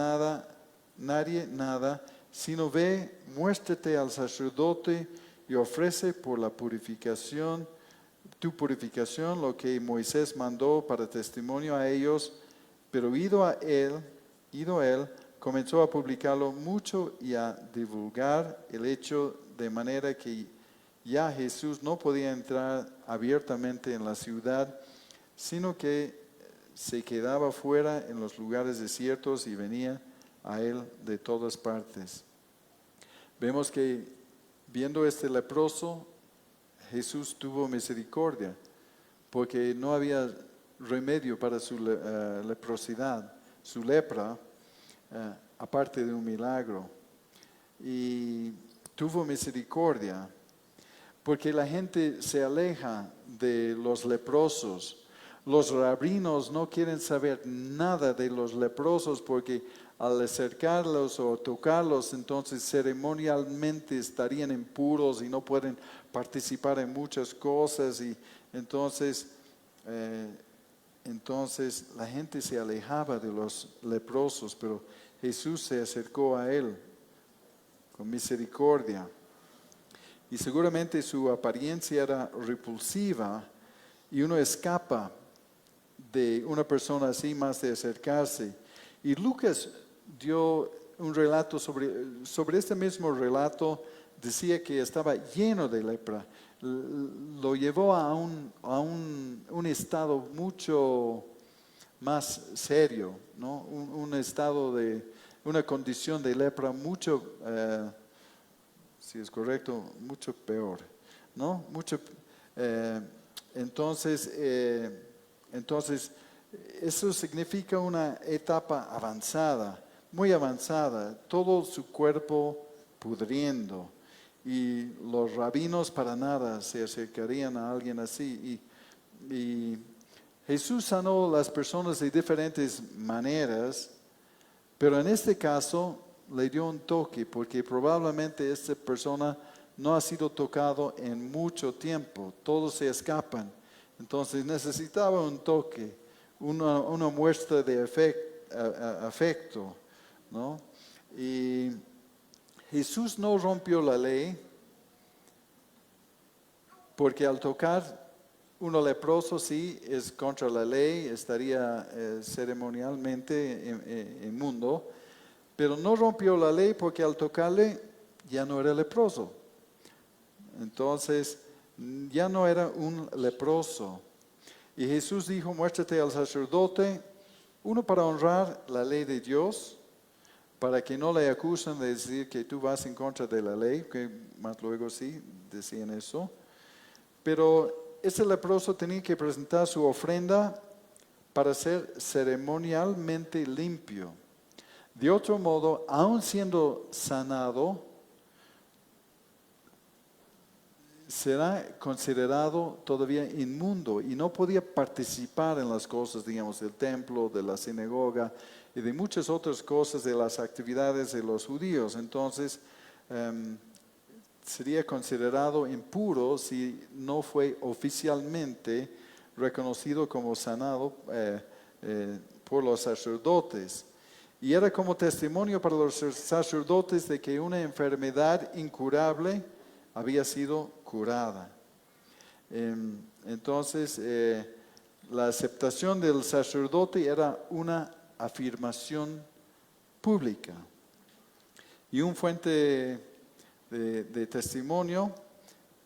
nadie nada, sino ve, muéstrate al sacerdote y ofrece por la purificación, tu purificación, lo que Moisés mandó para testimonio a ellos. Pero ido él, comenzó a publicarlo mucho y a divulgar el hecho, de manera que ya Jesús no podía entrar abiertamente en la ciudad, sino que se quedaba fuera en los lugares desiertos y venía a él de todas partes. Vemos que viendo este leproso, Jesús tuvo misericordia, porque no había remedio para su leprosidad, su lepra, aparte de un milagro. Y tuvo misericordia, porque la gente se aleja de los leprosos. Los rabinos no quieren saber nada de los leprosos, porque al acercarlos o tocarlos, entonces ceremonialmente estarían impuros y no pueden participar en muchas cosas. Y entonces la gente se alejaba de los leprosos, pero Jesús se acercó a él con misericordia. Y seguramente su apariencia era repulsiva y uno escapa de una persona así más de acercarse. Y Lucas dio un relato sobre este mismo relato, decía que estaba lleno de lepra. Lo llevó a un estado mucho más serio, ¿no? Un estado de una condición de lepra mucho, si es correcto, mucho peor, ¿no? Entonces, eso significa una etapa avanzada, muy avanzada, todo su cuerpo pudriendo. Y los rabinos para nada se acercarían a alguien así. Y Jesús sanó a las personas de diferentes maneras, pero en este caso le dio un toque, porque probablemente esta persona no ha sido tocado en mucho tiempo, todos se escapan. Entonces necesitaba un toque, una muestra de afecto, ¿no? Y Jesús no rompió la ley, porque al tocar uno leproso sí es contra la ley, estaría ceremonialmente inmundo, pero no rompió la ley porque al tocarle ya no era leproso. Entonces ya no era un leproso. Y Jesús dijo, muéstrate al sacerdote, uno para honrar la ley de Dios, para que no le acusen de decir que tú vas en contra de la ley, que más luego sí decían eso. Pero ese leproso tenía que presentar su ofrenda para ser ceremonialmente limpio. De otro modo, aun siendo sanado, será considerado todavía inmundo y no podía participar en las cosas, digamos, del templo, de la sinagoga y de muchas otras cosas de las actividades de los judíos. Entonces, sería considerado impuro si no fue oficialmente reconocido como sanado por los sacerdotes. Y era como testimonio para los sacerdotes de que una enfermedad incurable había sido curada. Entonces, la aceptación del sacerdote era una afirmación pública y un fuente de testimonio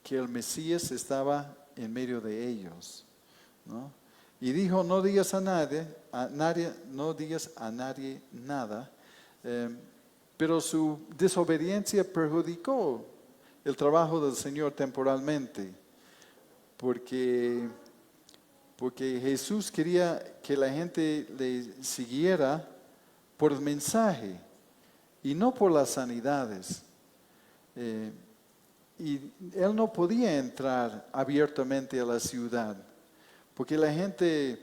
que el Mesías estaba en medio de ellos, ¿no? Y dijo, no digas a nadie, no digas a nadie nada, pero su desobediencia perjudicó el trabajo del Señor temporalmente, porque Jesús quería que la gente le siguiera por el mensaje y no por las sanidades. Y él no podía entrar abiertamente a la ciudad, porque la gente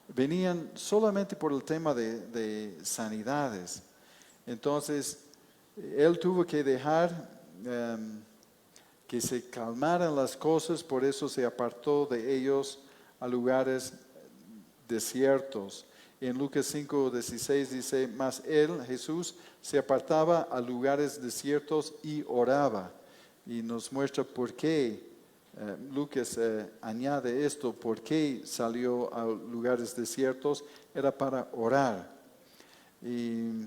venían solamente por el tema de sanidades. Entonces, él tuvo que dejar que se calmaran las cosas, por eso se apartó de ellos a lugares desiertos. En Lucas 5:16 dice, mas él, Jesús, se apartaba a lugares desiertos y oraba. Y nos muestra por qué Lucas añade esto, por qué salió a lugares desiertos, era para orar. Y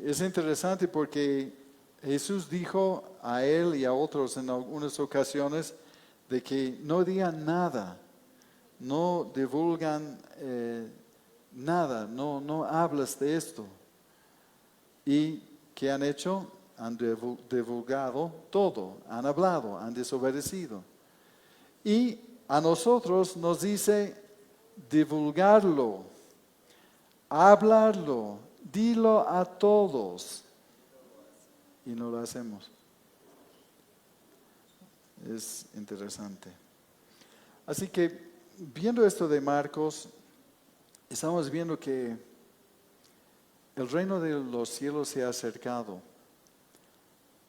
es interesante porque Jesús dijo a él y a otros en algunas ocasiones de que no digan nada, no divulgan nada, no hablas de esto. ¿Y qué han hecho? Han divulgado todo, han hablado, han desobedecido. Y a nosotros nos dice divulgarlo, hablarlo, dilo a todos. Y no lo hacemos. Es interesante. Así que, viendo esto de Marcos, estamos viendo que el reino de los cielos se ha acercado.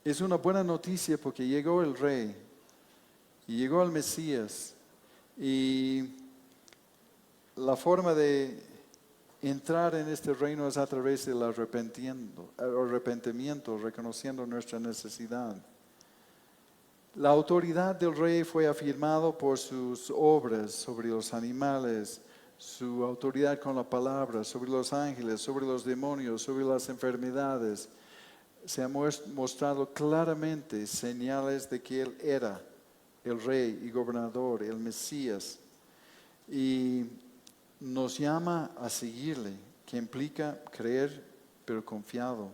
Es una buena noticia porque llegó el Rey y llegó el Mesías. Y la forma de entrar en este reino es a través del arrepentimiento, reconociendo nuestra necesidad. La autoridad del Rey fue afirmado por sus obras sobre los animales, su autoridad con la palabra, sobre los ángeles, sobre los demonios, sobre las enfermedades. Se han mostrado claramente señales de que Él era el Rey y Gobernador, el Mesías. Y nos llama a seguirle, que implica creer, pero confiado.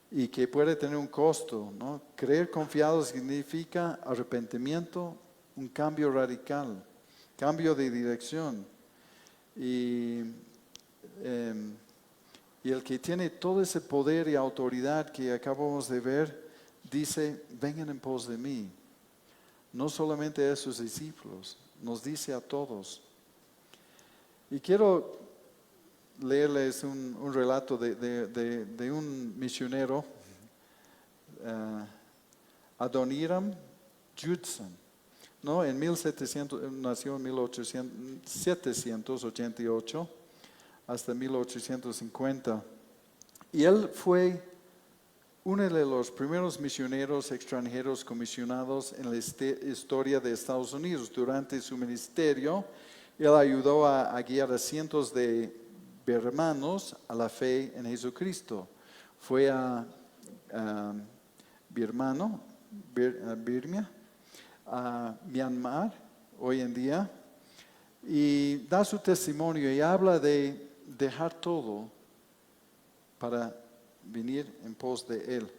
Y que puede tener un costo, ¿no? Creer confiado significa arrepentimiento, un cambio radical, cambio de dirección. Y el que tiene todo ese poder y autoridad que acabamos de ver, dice, vengan en pos de mí. No solamente a sus discípulos, nos dice a todos. Y quiero leerles un relato de un misionero, Adoniram Judson, ¿no? Nació en 1788 hasta 1850. Y él fue uno de los primeros misioneros extranjeros comisionados en la historia de Estados Unidos. Durante su ministerio, él ayudó a guiar a cientos de birmanos a la fe en Jesucristo. Fue a Birmania, a Myanmar hoy en día, y da su testimonio y habla de dejar todo para venir en pos de Él.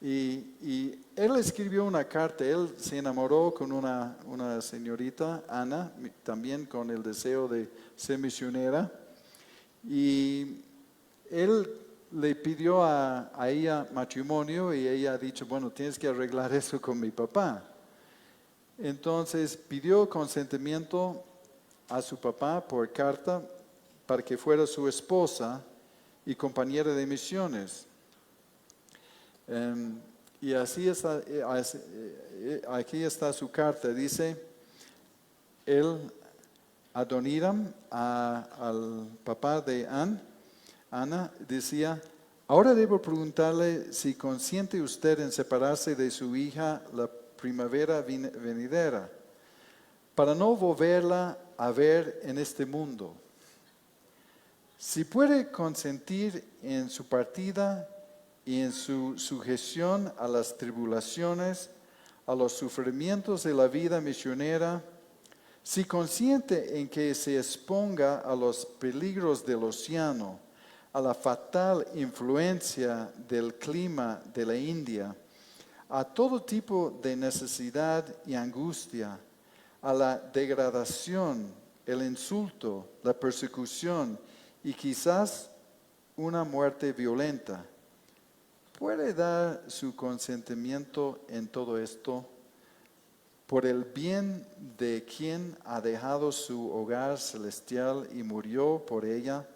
Y él escribió una carta, él se enamoró con una señorita, Ana, también con el deseo de ser misionera, y él le pidió a ella matrimonio y ella ha dicho, bueno, tienes que arreglar eso con mi papá. Entonces pidió consentimiento a su papá por carta para que fuera su esposa y compañera de misiones. Y así está, aquí está su carta. Dice, él, Adoniram, al papá de Ana, decía, ahora debo preguntarle si consiente usted en separarse de su hija la primavera venidera, para no volverla a ver en este mundo. Si puede consentir en su partida y en su sujeción a las tribulaciones, a los sufrimientos de la vida misionera, si consiente en que se exponga a los peligros del océano, a la fatal influencia del clima de la India, a todo tipo de necesidad y angustia, a la degradación, el insulto, la persecución y quizás una muerte violenta, ¿puede dar su consentimiento en todo esto por el bien de quien ha dejado su hogar celestial y murió por ella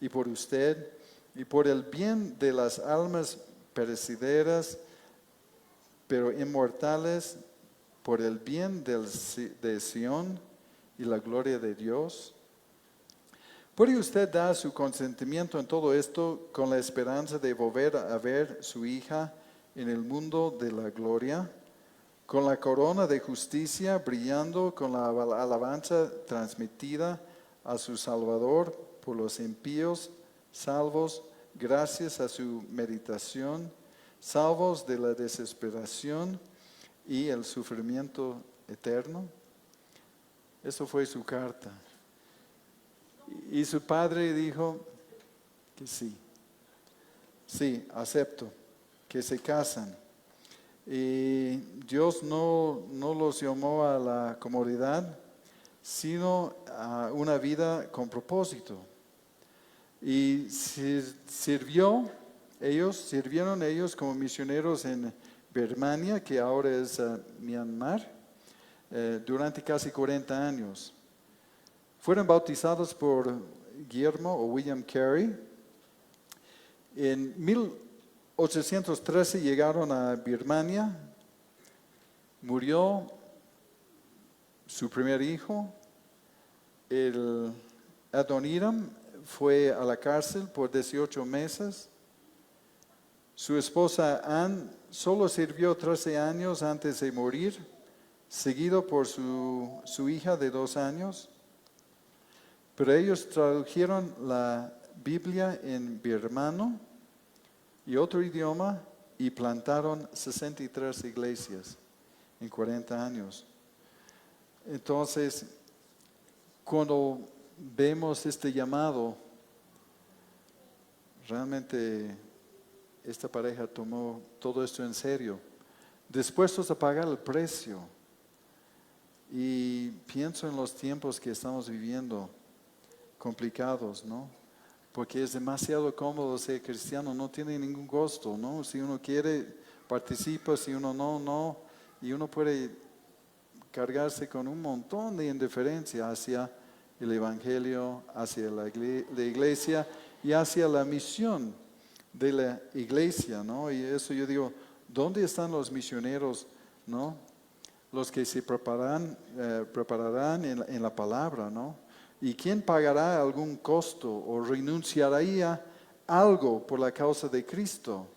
y por usted, y por el bien de las almas perecederas pero inmortales por el bien de Sión y la gloria de Dios. ¿Puede usted dar su consentimiento en todo esto con la esperanza de volver a ver su hija en el mundo de la gloria, con la corona de justicia brillando, con la alabanza transmitida a su Salvador por los impíos, salvos gracias a su meditación, salvos de la desesperación y el sufrimiento eterno? Eso fue su carta. Y su padre dijo que sí, acepto, que se casan. Y Dios no los llamó a la comodidad, sino a una vida con propósito. Y sirvieron ellos como misioneros en Birmania, que ahora es Myanmar, durante casi 40 años. Fueron bautizados por Guillermo o William Carey. En 1813 llegaron a Birmania. Murió su primer hijo. El Adoniram fue a la cárcel por 18 meses. Su esposa Anne solo sirvió 13 años antes de morir, seguido por su hija de 2 años. Pero ellos tradujeron la Biblia en birmano y otro idioma y plantaron 63 iglesias en 40 años. Entonces, cuando vemos este llamado, realmente esta pareja tomó todo esto en serio, dispuestos a pagar el precio. Y pienso en los tiempos que estamos viviendo, complicados, ¿no? Porque es demasiado cómodo ser cristiano, no tiene ningún costo, ¿no? Si uno quiere, participa, si uno no, y uno puede cargarse con un montón de indiferencia hacia el Evangelio, hacia la iglesia y hacia la misión de la iglesia, ¿no? Y eso yo digo, ¿dónde están los misioneros, no? Los que se prepararán en la palabra, ¿no? ¿Y quién pagará algún costo o renunciaría algo por la causa de Cristo?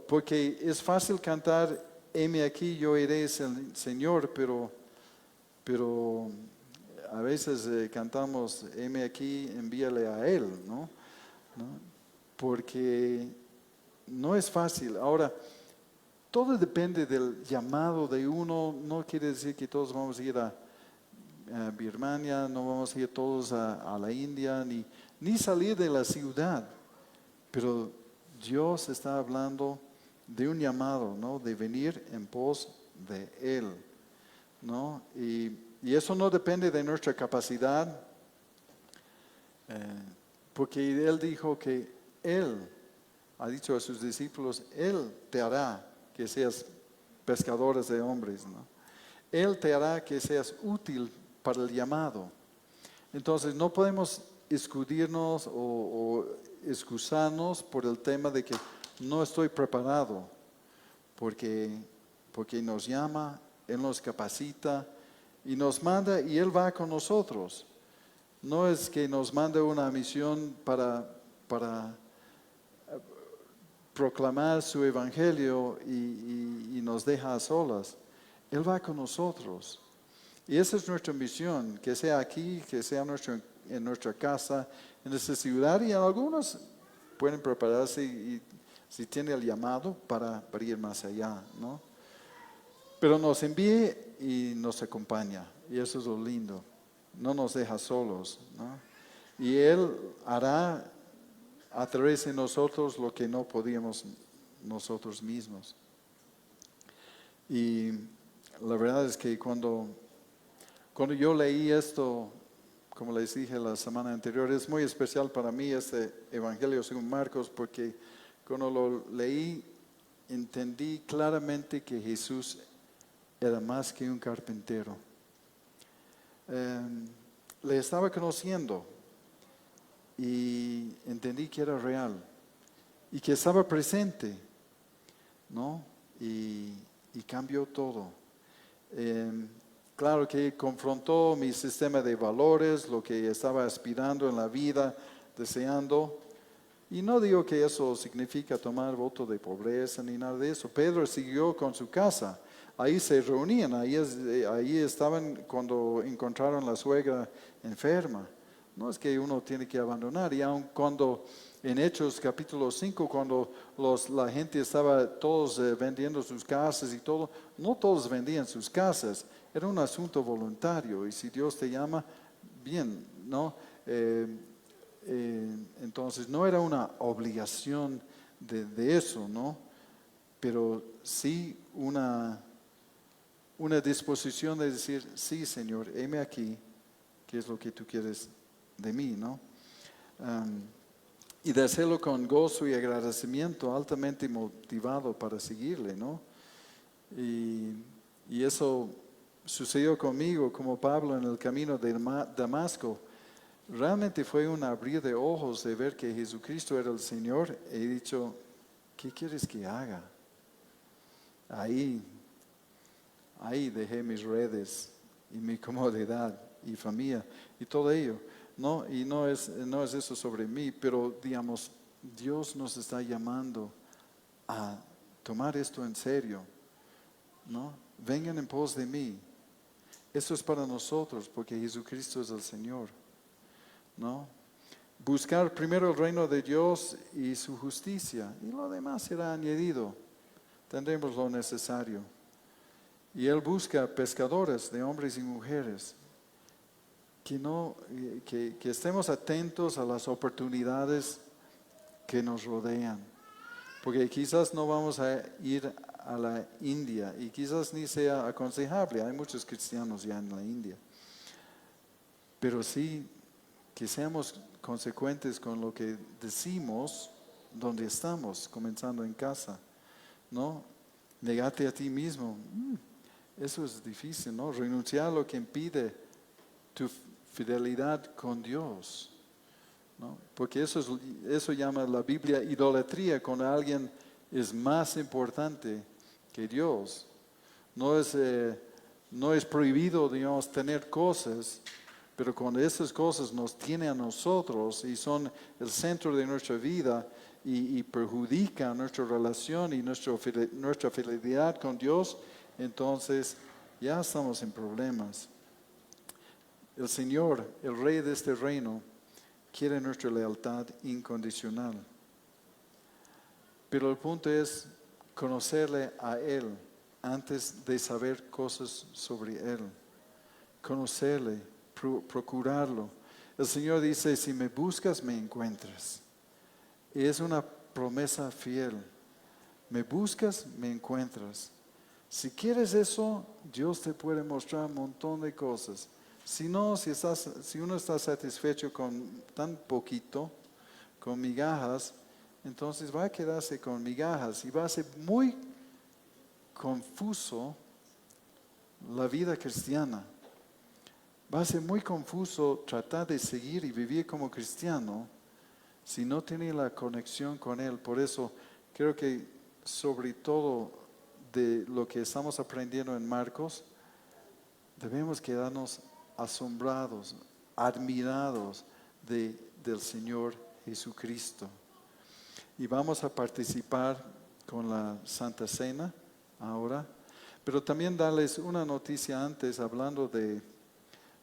Porque es fácil cantar, heme aquí, yo iré, Señor, pero a veces cantamos, heme aquí, envíale a Él, ¿no? Porque no es fácil. Ahora, todo depende del llamado de uno. No quiere decir que todos vamos a ir a Birmania, no vamos a ir todos a la India, ni salir de la ciudad. Pero Dios está hablando de un llamado, ¿no? De venir en pos de Él, ¿no? Y eso no depende de nuestra capacidad, porque Él dijo que Él ha dicho a sus discípulos, Él te hará que seas pescadores de hombres, ¿no? Él te hará que seas útil para el llamado. Entonces no podemos escudirnos o excusarnos por el tema de que no estoy preparado, porque nos llama, Él nos capacita y nos manda y Él va con nosotros. No es que nos mande una misión para proclamar su evangelio y nos deja a solas. Él va con nosotros. Y esa es nuestra misión, que sea aquí, que sea en nuestra casa, en nuestra ciudad, y algunos pueden prepararse y si tiene el llamado para ir más allá, ¿no? Pero nos envía y nos acompaña, y eso es lo lindo. No nos deja solos, ¿no? Y Él hará a través de nosotros lo que no podíamos nosotros mismos. Y la verdad es que cuando yo leí esto, como les dije la semana anterior, es muy especial para mí este Evangelio según Marcos, porque cuando lo leí entendí claramente que Jesús era más que un carpintero. Le estaba conociendo y entendí que era real y que estaba presente, ¿no? Y y cambió todo. Claro que confrontó mi sistema de valores, lo que estaba aspirando en la vida, deseando. Y no digo que eso significa tomar voto de pobreza ni nada de eso. Pedro siguió con su casa. Ahí se reunían, ahí estaban cuando encontraron la suegra enferma. No es que uno tiene que abandonar. Y aun cuando en Hechos capítulo 5, cuando la gente estaba todos vendiendo sus casas y todo, no todos vendían sus casas. Era un asunto voluntario. Y si Dios te llama, bien, ¿no? Entonces no era una obligación de eso, ¿no? Pero sí una disposición de decir, sí, Señor, heme aquí, ¿qué es lo que tú quieres de mí, no? Y de hacerlo con gozo y agradecimiento, altamente motivado para seguirle, ¿no? Y eso sucedió conmigo, como Pablo en el camino de Damasco. Realmente fue un abrir de ojos de ver que Jesucristo era el Señor. He dicho, ¿qué quieres que haga? Ahí dejé mis redes y mi comodidad y familia y todo ello. No, y no es eso sobre mí, pero digamos, Dios nos está llamando a tomar esto en serio, ¿no? Vengan en pos de mí. Eso es para nosotros, porque Jesucristo es el Señor, ¿no? Buscar primero el reino de Dios y su justicia, y lo demás será añadido. Tendremos lo necesario. Y Él busca pescadores de hombres y mujeres que estemos atentos a las oportunidades que nos rodean. Porque quizás no vamos a ir a la India y quizás ni sea aconsejable. Hay muchos cristianos ya en la India. Pero sí que seamos consecuentes con lo que decimos donde estamos, comenzando en casa, ¿no? Negate a ti mismo. Eso es difícil, ¿no? Renunciar a lo que impide tu fidelidad con Dios, ¿no? Porque eso llama la Biblia idolatría, cuando alguien es más importante que Dios. No es prohibido, digamos, tener cosas, pero cuando esas cosas nos tienen a nosotros y son el centro de nuestra vida y perjudican nuestra relación y nuestra fidelidad con Dios, entonces ya estamos en problemas. El Señor, el Rey de este reino, quiere nuestra lealtad incondicional. Pero el punto es conocerle a Él antes de saber cosas sobre Él. Conocerle, procurarlo. El Señor dice, si me buscas, me encuentras. Y es una promesa fiel. Me buscas, me encuentras. Si quieres eso, Dios te puede mostrar un montón de cosas. Si no, si uno está satisfecho con tan poquito, con migajas, entonces va a quedarse con migajas y va a ser muy confuso la vida cristiana. Va a ser muy confuso tratar de seguir y vivir como cristiano si no tiene la conexión con Él. Por eso creo que sobre todo de lo que estamos aprendiendo en Marcos, debemos quedarnos asombrados, admirados del Señor Jesucristo. Y vamos a participar con la Santa Cena ahora, pero también darles una noticia antes, hablando de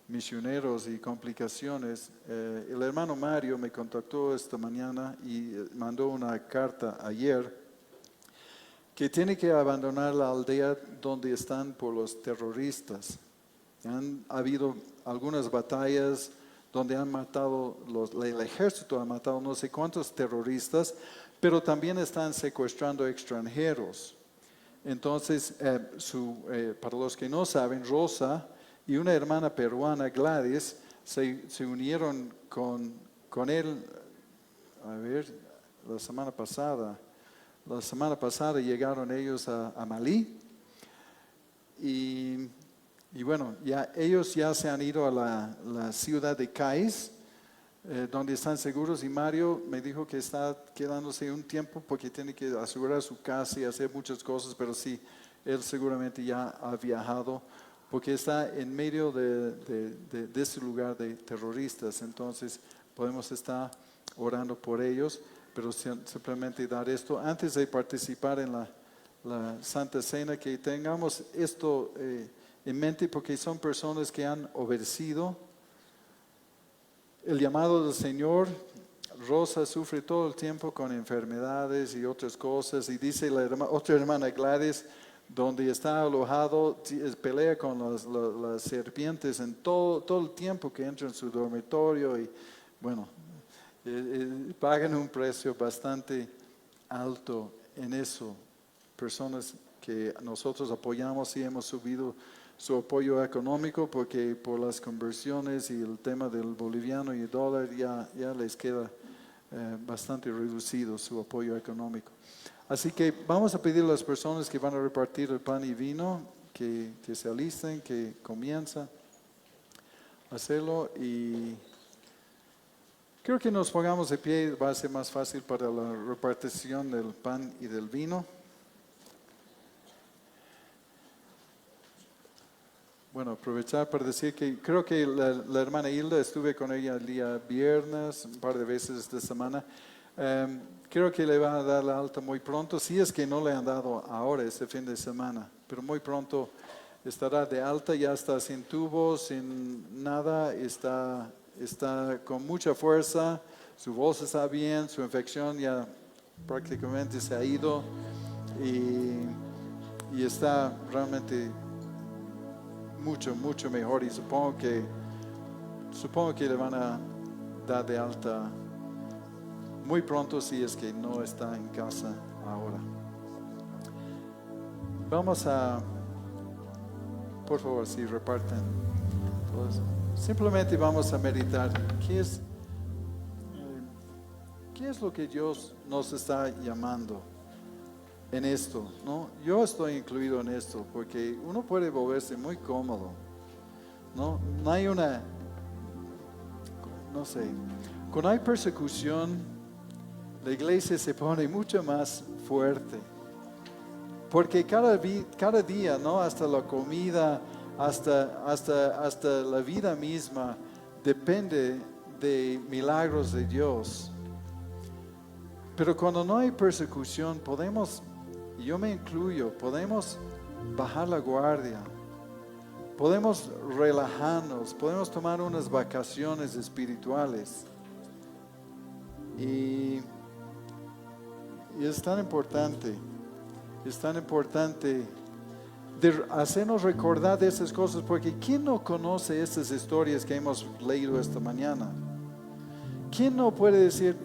misioneros y complicaciones. El hermano Mario me contactó esta mañana y mandó una carta ayer que tiene que abandonar la aldea donde están por los terroristas. Han habido algunas batallas donde han matado, el ejército ha matado no sé cuántos terroristas, pero también están secuestrando extranjeros. Entonces, para los que no saben, Rosa y una hermana peruana, Gladys, se unieron con él, la semana pasada. La semana pasada llegaron ellos a Malí y bueno, ellos ya se han ido a la ciudad de Cáiz, donde están seguros, y Mario me dijo que está quedándose un tiempo porque tiene que asegurar su casa y hacer muchas cosas, pero sí, él seguramente ya ha viajado porque está en medio de ese lugar de terroristas. Entonces podemos estar orando por ellos, pero simplemente dar esto antes de participar en la Santa Cena, que tengamos esto en mente, porque son personas que han obedecido el llamado del Señor. Rosa sufre todo el tiempo con enfermedades y otras cosas, y dice otra hermana Gladys, donde está alojado, pelea con las serpientes en todo el tiempo que entra en su dormitorio, y bueno, pagan un precio bastante alto en eso. Personas que nosotros apoyamos y hemos subido su apoyo económico, porque por las conversiones y el tema del boliviano y el dólar ya les queda bastante reducido su apoyo económico. Así que vamos a pedir a las personas que van a repartir el pan y vino que se alisten, que comiencen a hacerlo, y creo que nos pongamos de pie, va a ser más fácil para la repartición del pan y del vino. Bueno, aprovechar para decir que creo que la hermana Hilda, estuve con ella el día viernes, un par de veces esta semana. Creo que le van a dar la alta muy pronto, si es que no le han dado ahora, este fin de semana, pero muy pronto estará de alta, ya está sin tubos, sin nada, está con mucha fuerza, su voz está bien, su infección ya prácticamente se ha ido, y está realmente mucho mejor, y supongo que le van a dar de alta muy pronto, si es que no está en casa ahora. Vamos a, por favor, si reparten todos. Simplemente vamos a meditar qué es lo que Dios nos está llamando en esto, ¿no? Yo estoy incluido en esto, porque uno puede volverse muy cómodo, ¿no? No hay no sé, cuando hay persecución, la iglesia se pone mucho más fuerte, porque cada día, ¿no? Hasta la comida, hasta la vida misma, depende de milagros de Dios. Pero cuando no hay persecución, y yo me incluyo, podemos bajar la guardia, podemos relajarnos, podemos tomar unas vacaciones espirituales. Y es tan importante de hacernos recordar de esas cosas, porque ¿quién no conoce estas historias que hemos leído esta mañana? ¿Quién no puede decir,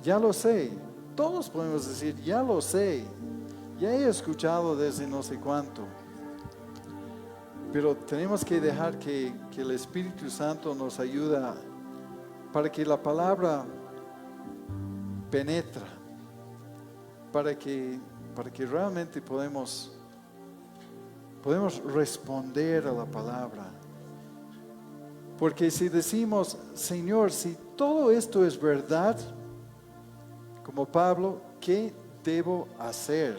ya lo sé? Todos podemos decir, ya lo sé, ya he escuchado desde no sé cuánto. Pero tenemos que dejar que el Espíritu Santo nos ayude para que la palabra penetre, para que realmente podemos responder a la palabra. Porque si decimos, Señor, si todo esto es verdad, como Pablo, ¿qué debo hacer?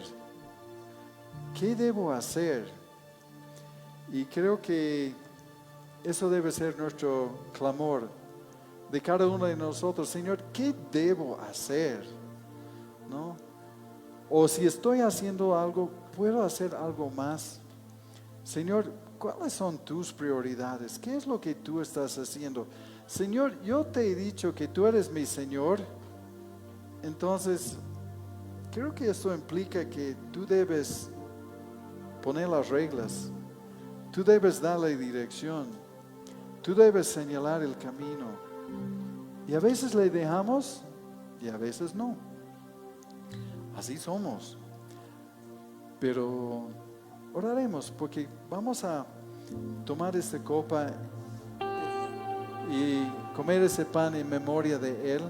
¿Qué debo hacer? Y creo que eso debe ser nuestro clamor de cada uno de nosotros. Señor, ¿qué debo hacer? ¿No? O si estoy haciendo algo, ¿puedo hacer algo más? Señor, ¿cuáles son tus prioridades? ¿Qué es lo que tú estás haciendo? Señor, yo te he dicho que tú eres mi Señor. Entonces, creo que esto implica que tú debes poner las reglas, tú debes dar la dirección, tú debes señalar el camino. Y a veces le dejamos y a veces no. Así somos. Pero oraremos, porque vamos a tomar esta copa y comer ese pan en memoria de Él.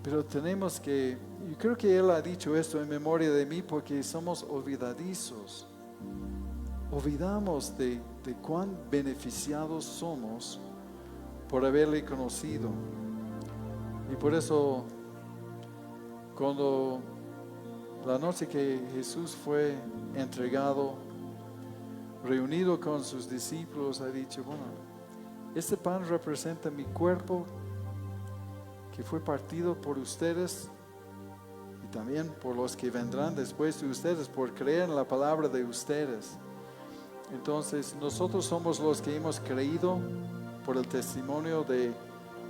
Pero tenemos que, yo creo que Él ha dicho esto en memoria de mí, porque somos olvidadizos. Olvidamos de cuán beneficiados somos por haberle conocido. Y por eso, cuando La noche que Jesús fue entregado, reunido con sus discípulos, ha dicho, bueno, este pan representa mi cuerpo que fue partido por ustedes y también por los que vendrán después de ustedes, por creer en la palabra de ustedes. Entonces, nosotros somos los que hemos creído por el testimonio de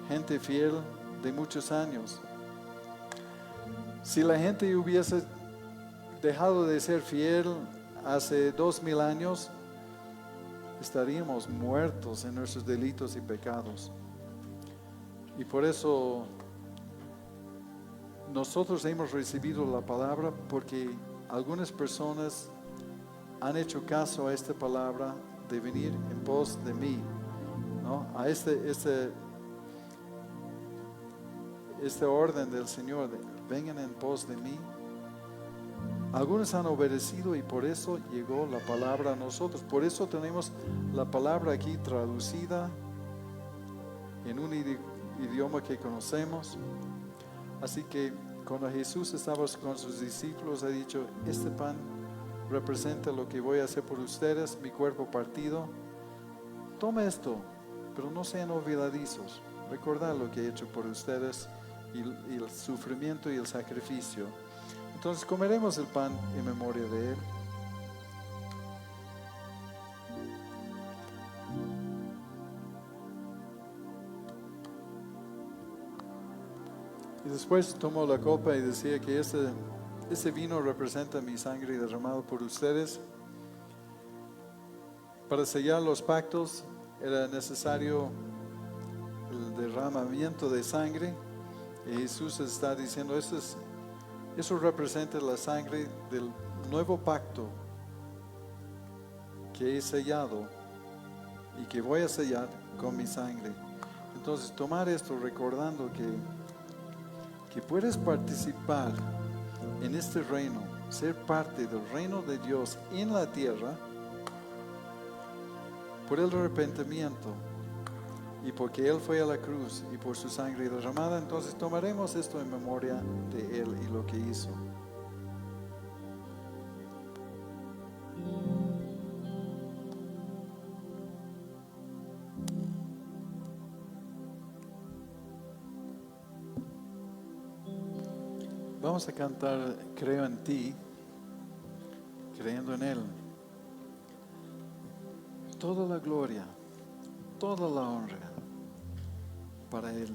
gente fiel de muchos años. Si la gente hubiese dejado de ser fiel hace 2000 años, estaríamos muertos en nuestros delitos y pecados. Y por eso nosotros hemos recibido la palabra, porque algunas personas han hecho caso a esta palabra de venir en pos de mí, ¿no? A este orden del Señor, de vengan en pos de mí. Algunos han obedecido y por eso llegó la palabra a nosotros. Por eso tenemos la palabra aquí traducida en un idioma que conocemos. Así que cuando Jesús estaba con sus discípulos, ha dicho, este pan representa lo que voy a hacer por ustedes, mi cuerpo partido. Toma esto, pero no sean olvidadizos. Recordad lo que he hecho por ustedes y el sufrimiento y el sacrificio. Entonces comeremos el pan en memoria de Él. Y después tomó la copa y decía que ese vino representa mi sangre derramado por ustedes. Para sellar los pactos era necesario el derramamiento de sangre. Y Jesús está diciendo, eso representa la sangre del nuevo pacto que he sellado y que voy a sellar con mi sangre. Entonces tomar esto recordando que puedes participar en este reino, ser parte del reino de Dios en la tierra por el arrepentimiento y porque Él fue a la cruz y por su sangre derramada. Entonces tomaremos esto en memoria de Él y lo que hizo. Vamos a cantar Creo en ti, creyendo en Él. Toda la gloria, toda la honra para Él.